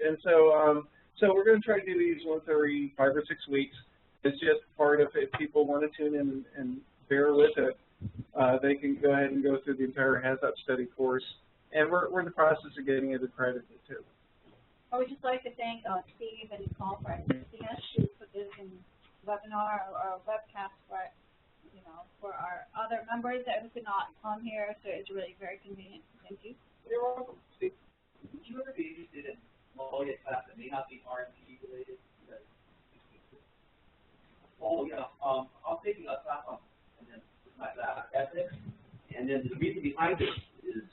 S9: And so, so we're going to try to do these once every 5 or 6 weeks. It's just part of, if people want to tune in and bear with it, they can go ahead and go through the entire HAZOP study course. And we're in the process of getting it accredited too.
S4: I would just like to thank Steve and Nicole for assisting us to put this in webinar or webcast for, you know, for our other members that who could not come here. So it's really very convenient. Thank you.
S5: You're welcome, Steve. Would you ever be interested in a class that may not be R&D related? Oh yeah, I'll take a class on ethics, and then the reason behind it is,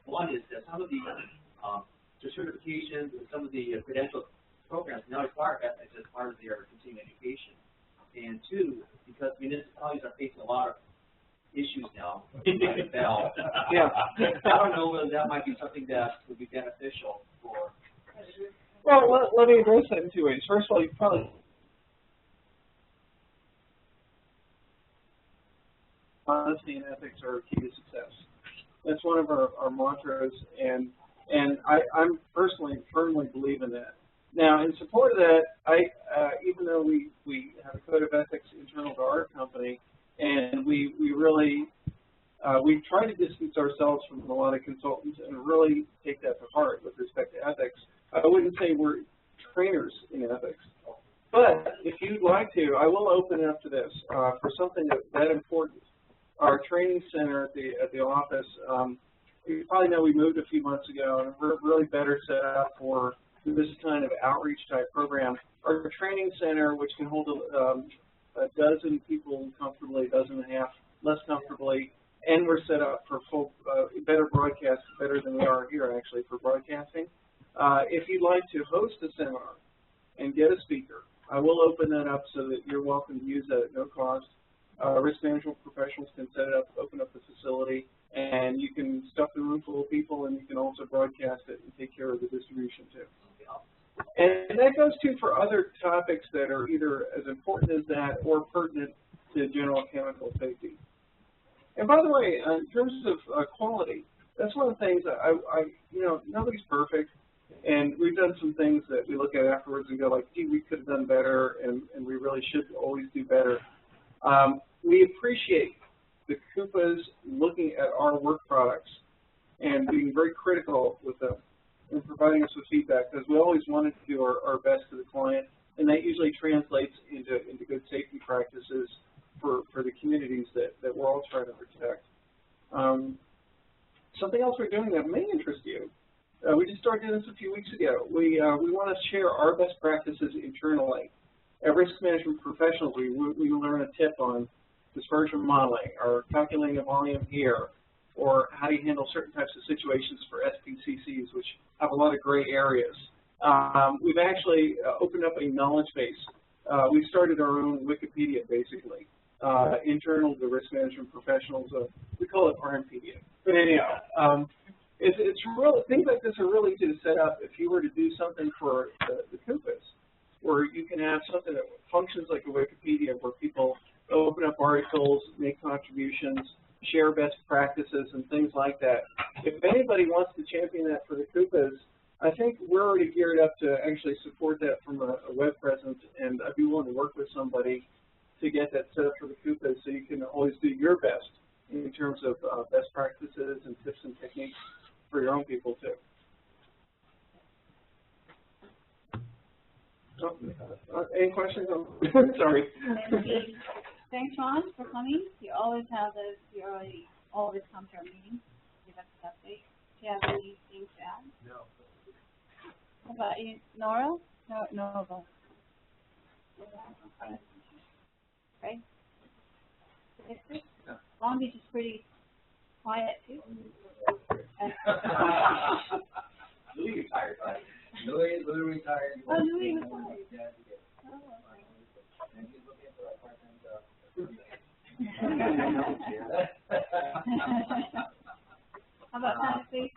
S5: one is that some of the certifications and some of the credential programs now require ethics as part of their continuing education. And two, because municipalities are facing a lot of issues now.
S9: Yeah.
S5: I don't know whether that might be something that would be beneficial for.
S9: Well, let me address that in 2 ways. First of all, you probably honesty and ethics are key to success. That's one of our mantras, and I'm personally firmly believe in that. Now, in support of that, even though we have a code of ethics internal to our company, and we really we try to distance ourselves from a lot of consultants and really take that to heart with respect to ethics. I wouldn't say we're trainers in ethics, but if you'd like to, I will open it up to this for something that important. Our training center at the office, you probably know we moved a few months ago, and we're really better set up for this kind of outreach type program. Our training center, which can hold a dozen people comfortably, a dozen and a half less comfortably, and we're set up for full, better broadcast, better than we are here actually for broadcasting. If you'd like to host a seminar and get a speaker, I will open that up so that you're welcome to use that at no cost. Risk management professionals can set it up, open up the facility, and you can stuff the room full of people, and you can also broadcast it and take care of the distribution too. And that goes too for other topics that are either as important as that or pertinent to general chemical safety. And by the way, in terms of quality, that's one of the things that you know, nobody's perfect, and we've done some things that we look at afterwards and go like, gee, we could have done better, and we really should always do better. We appreciate the Coupas looking at our work products and being very critical with them and providing us with feedback, because we always wanted to do our best to the client, and that usually translates into good safety practices for the communities that we're all trying to protect. Something else we're doing that may interest you, we just started doing this a few weeks ago. We want to share our best practices internally. At risk management professionals, we learn a tip on dispersion modeling, or calculating a volume here, or how do you handle certain types of situations for SPCCs, which have a lot of gray areas. We've actually opened up a knowledge base we started our own Wikipedia, basically, internal to risk management professionals. We call it RMpedia. But anyhow, it's really, things like this are really easy to set up if you were to do something for the CUPAS, where you can have something that functions like a Wikipedia, where people open up articles, make contributions, share best practices, and things like that. If anybody wants to champion that for the CUPAS, I think we're already geared up to actually support that from a web presence, and I'd be willing to work with somebody to get that set up for the CUPAS so you can always do your best in terms of best practices and tips and techniques for your own people too. Oh, any questions? Sorry.
S4: Thanks, Ron, for coming. You always have this. You always come to our meetings. Give us an update. Do you have anything to add?
S3: No.
S4: How about you, Nora? No, Nova. Right? Long Beach is pretty quiet too.
S5: Louis retired, right? Louis retired.
S4: Oh, Louis retired.
S5: Yeah, he did. And he's looking for a part-time job.
S4: How about Tennessee?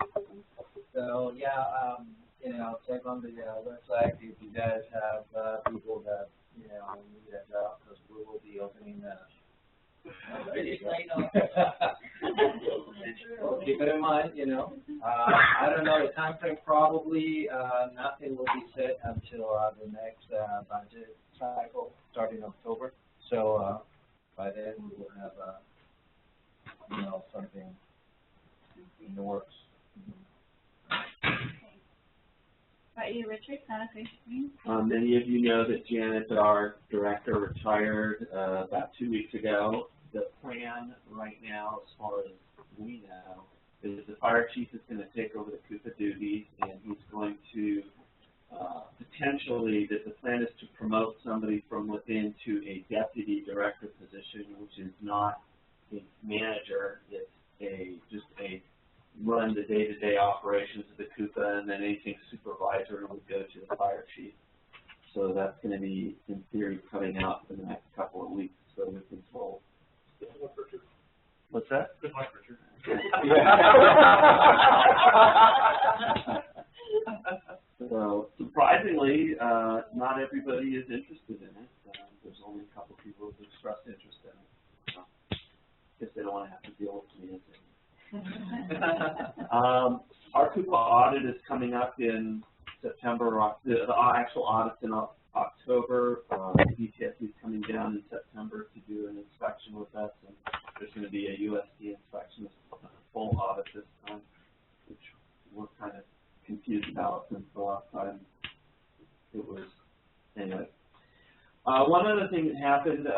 S5: So yeah, you know, check on the website if you guys have people that need a job, because we will be opening. Well, keep it in mind, I don't know the time frame. Probably nothing will be set until the next budget cycle starting October. So by then we will have something in the works.
S4: You, Richard, Tennessee.
S10: Many of you know that Janet, our director, retired about 2 weeks ago. The plan right now, as far as we know, is the fire chief is going to take over the CUPA duties, and he's going to potentially, the plan is to promote somebody from within to a deputy director position, which is not a manager. It's just a run the day-to-day operations of the CUPA, and then anything supervisor would go to the fire chief. So that's going to be, in theory, coming out in the next couple of weeks, so we've been told. What's that?
S3: Good luck, Richard.
S10: So, surprisingly, not everybody is interested in it. There's only a couple people who've expressed interest in it. So, I guess they don't want to have to deal with me. Our CUPA audit is coming up in September. The actual audit's in October. DTSC is coming down in September to do an inspection with us, and there's going to be a USD inspection, a full audit this time, which we're kind of confused about since the last time it was. Anyway, one other thing that happened.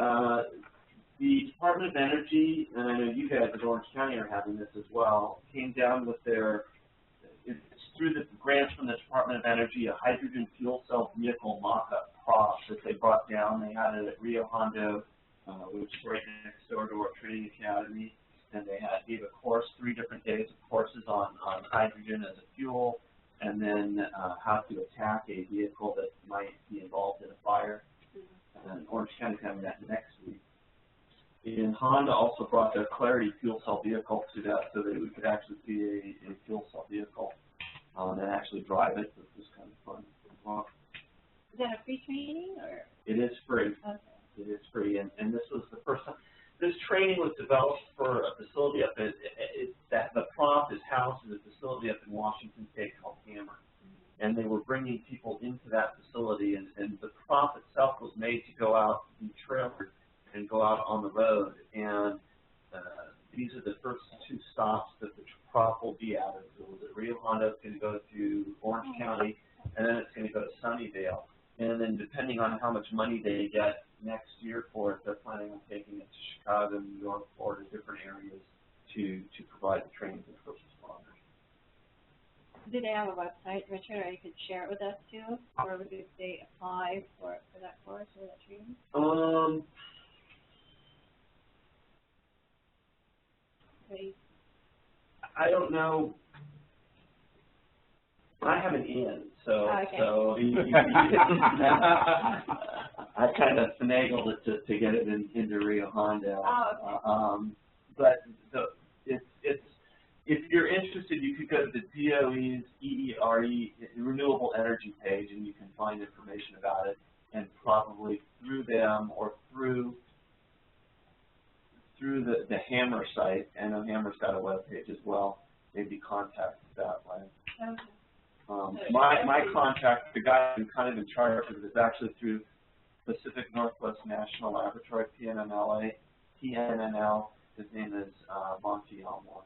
S10: The Department of Energy, and I know you guys at Orange County are having this as well, came down with it's through the grants from the Department of Energy, a hydrogen fuel cell vehicle mock-up prop that they brought down. They had it at Rio Hondo, which is right next door to our training academy, and they gave a course, 3 different days of courses on hydrogen as a fuel, and then how to attack a vehicle that might be involved in a fire. And Orange County is having that next week. And Honda also brought their Clarity fuel cell vehicle to that, so that we could actually see a fuel cell vehicle and actually drive it, which was kind of fun.
S4: Is that a free training, or?
S10: It is free.
S4: Okay.
S10: It is free, and this was the first time. This training was developed for a facility up at, the prompt is housed in a facility up in Washington State called Hammer. And they were bringing people into that facility, and the prompt itself was made to go out in trailers and go out on the road. And these are the first 2 stops that the prop will be at. So the Rio Hondo is going to go to Orange County, and then it's going to go to Sunnyvale. And then depending on how much money they get next year for it, they're planning on taking it to Chicago, New York, Florida, different areas to provide the training for first responders.
S4: Do they have a website, Richard, or you could share it with us too? Or would they apply for that course or that training?
S10: I don't know. I have an in, so
S4: okay.
S10: so I kind of finagled it to get it into Rio Hondo.
S4: Oh, okay.
S10: But if you're interested, you could go to the DOE's EERE Renewable Energy page, and you can find information about it. And probably through them or through the Hammer site. I know Hammer's got a web page as well. They'd be contacted that way.
S4: Okay.
S10: My contact, the guy who's kind of in charge of it, is actually through Pacific Northwest National Laboratory, PNNLA. PNNL, his name is Monty Elmore.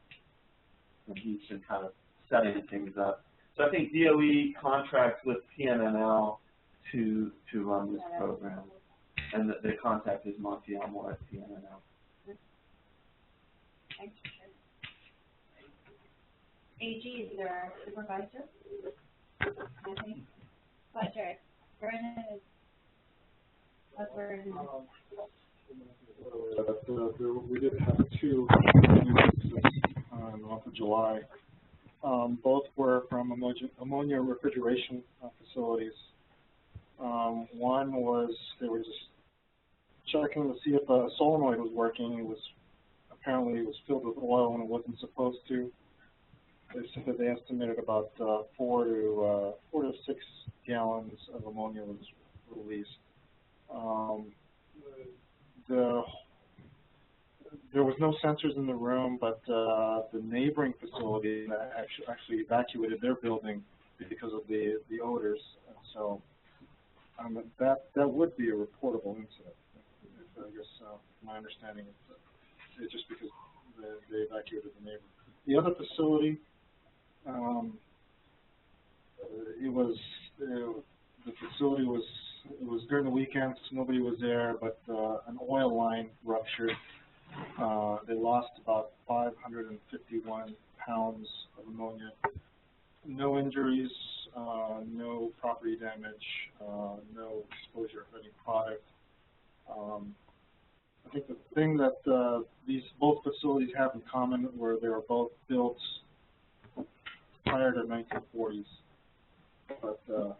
S10: And he's been kind of setting things up. So I think DOE contracts with PNNL to run this program. And the contact is Monty Elmore at PNNL.
S4: Thanks. AG is their supervisor. I think. But Jerry, Vernon is. What's Vernon?
S11: We did have 2 instances in the month of July. Both were from ammonia refrigeration facilities. One was they were just checking to see if a solenoid was working. It was apparently filled with oil and it wasn't supposed to. They said that they estimated about 4 to 6 gallons of ammonia was released. There was no sensors in the room, but the neighboring facility actually evacuated their building because of the odors. And so that would be a reportable incident. I guess my understanding is it's just because they evacuated the neighbor. The other facility, the facility was during the weekend, so nobody was there, but an oil line ruptured. They lost about 551 pounds of ammonia. No injuries, no property damage, no exposure of any product. I think the thing that these both facilities have in common were they were both built prior to 1940s, but that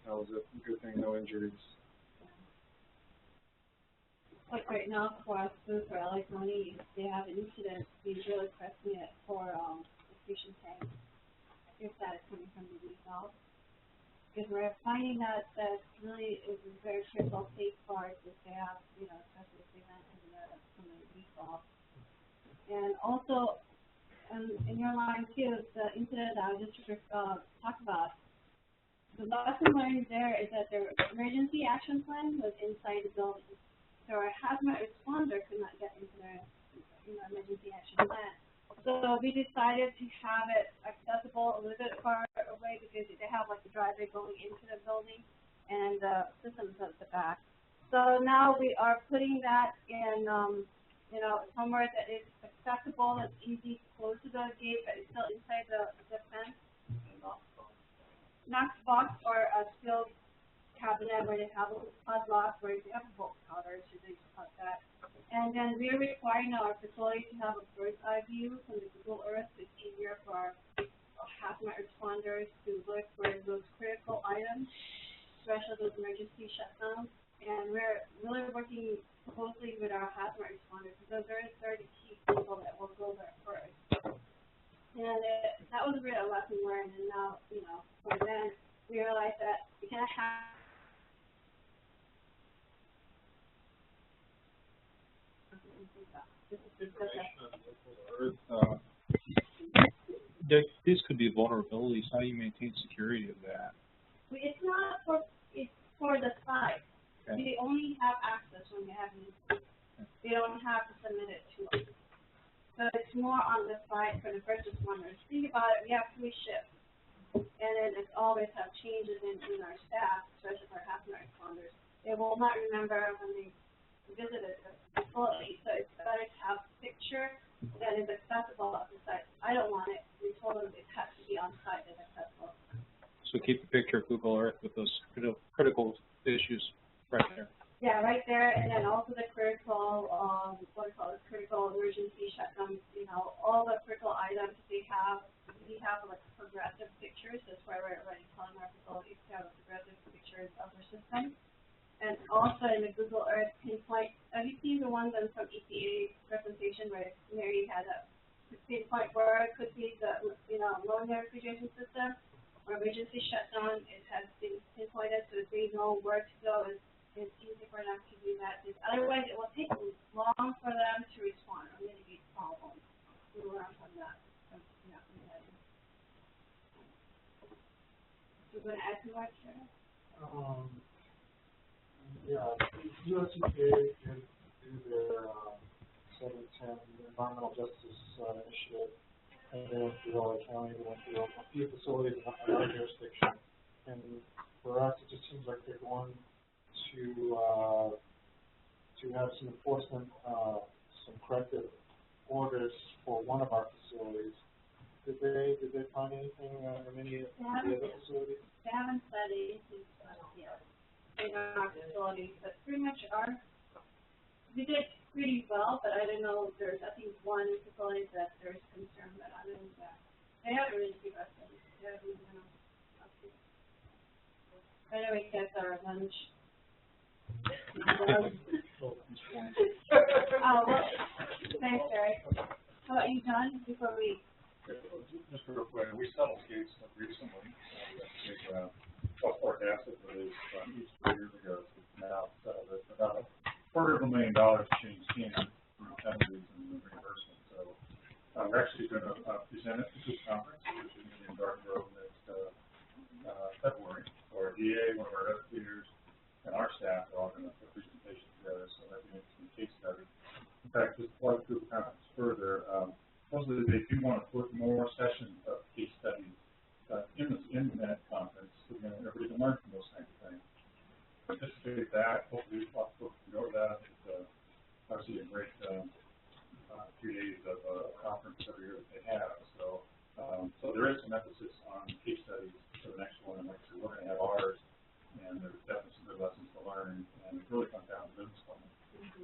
S11: was a good thing, no injuries.
S4: Like right now for us, for LA County, they have an incident. He's really pressing it for the fission tank. If that is coming from the default. Because we're finding that really is a very critical safeguard if they have, especially if they went from the default. And also, in your line too, the incident that I just talked about, the lesson learned there is that their emergency action plan was inside the building. So our hazmat responder could not get into their emergency action plan. So we decided to have it accessible a little bit far away because they have like the driveway going into the building and the system's at the back. So now we are putting that in, somewhere that is accessible, it's easy to close to the gate, but it's still inside the fence. Knox box or a steel cabinet where they have a padlock where they have a bulk powder, so they just put that. And then we're requiring our facility to have a bird's eye view from the Google Earth. It's easier for our hazmat responders to look for those critical items, especially those emergency shutdowns. And we're really working closely with our hazmat responders because they're the key people that will go there first. And that was really a lesson learned. And now, from then, we realized that we can't have
S3: These could be vulnerabilities. How do you maintain security of that?
S4: It's not for, it's for the site.
S3: Okay.
S4: We only have access when we have needs. We don't have to submit it to us. So it's more on the site for the first responders. Think about it, we have 3 shifts. And then it's always have changes in our staff, especially for hazmat responders. They will not remember when they visited the facility, so it's better to have a picture that is accessible at the site. I don't want it. We told them it has to be on site and accessible.
S3: So keep the picture of Google Earth with those critical issues right there.
S4: Yeah, right there, and then also the critical, critical emergency shutdowns. All the critical items we have like progressive pictures. That's why we're already telling our facilities to have progressive pictures of their system.
S12: And also in the Google Earth pinpoint, have you seen the one done from EPA presentation where Mary had a pinpoint where it could be the, ammonia refrigeration system or emergency shutdown? It has been pinpointed so that they know where to go. It's easy for them to do that. Otherwise, it will take long for them to respond or mitigate problems. We learn from that. You're going to add to that, Sharon?
S11: Yeah, US EPA did do their 710 Environmental Justice Initiative, and they went through LA County, they went through a few facilities in our jurisdiction, and for us, it just seems like they're going to have some enforcement, some corrective orders for one of our facilities. Did they find anything in any of the other facilities?
S12: They haven't said anything yet in our facilities, but pretty much we did pretty well, but I don't know, there's I think one facility that there's concern, but other than that, they haven't really given us any. Anyway, that's our lunch. Thanks, Jerry. How about you, John, before we...
S7: Just real quick, we settled a case recently. Phosphoric acid release each 3 years ago. So now settled it for about $250,000 changed hands through penalties and reimbursement. So we're actually going to present it to this conference, which is going to be in Garden Grove next February. So our DA, one of our investigators, and our staff are all going to put presentations together. So that'll be an interesting case study. In fact, just to through the conference further, mostly they do want to put more sessions of case studies in that conference, so everybody can learn from those kinds of things. Participate that. Hopefully, lots of folks can go to that. It's obviously a great 2 days of conference every year that they have. So, so there is some emphasis on case studies for the next one. And like I said, we're going to have ours, and there's definitely some good lessons to learn. And it really comes down to business plan.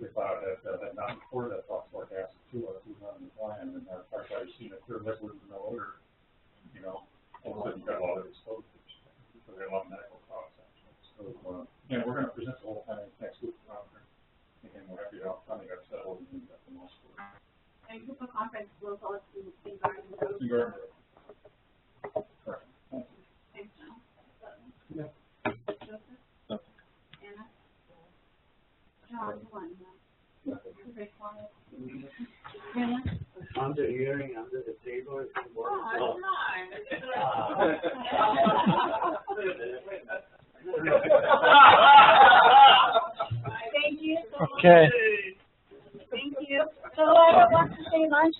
S7: If I had not reported that phosphoric acid to us, we run the plan, and our firefighters seen a clear liquid with no odor, all of a sudden you've got a lot of exposure. So we have a lot of medical costs, actually. So, we're going to present the whole thing next week conference, and we're happy to finally got settled and got them all scored.
S12: And group of conference will go to in Garden Grove.
S7: In Garden Grove. Correct.
S12: Thanks, John.
S11: Yeah.
S12: Joseph? Anna? John, one. Very quiet.
S5: Under hearing, under the table, it's more.
S12: Oh, Thank you so much.
S1: Okay.
S12: Thank you. So whoever wants to say lunch,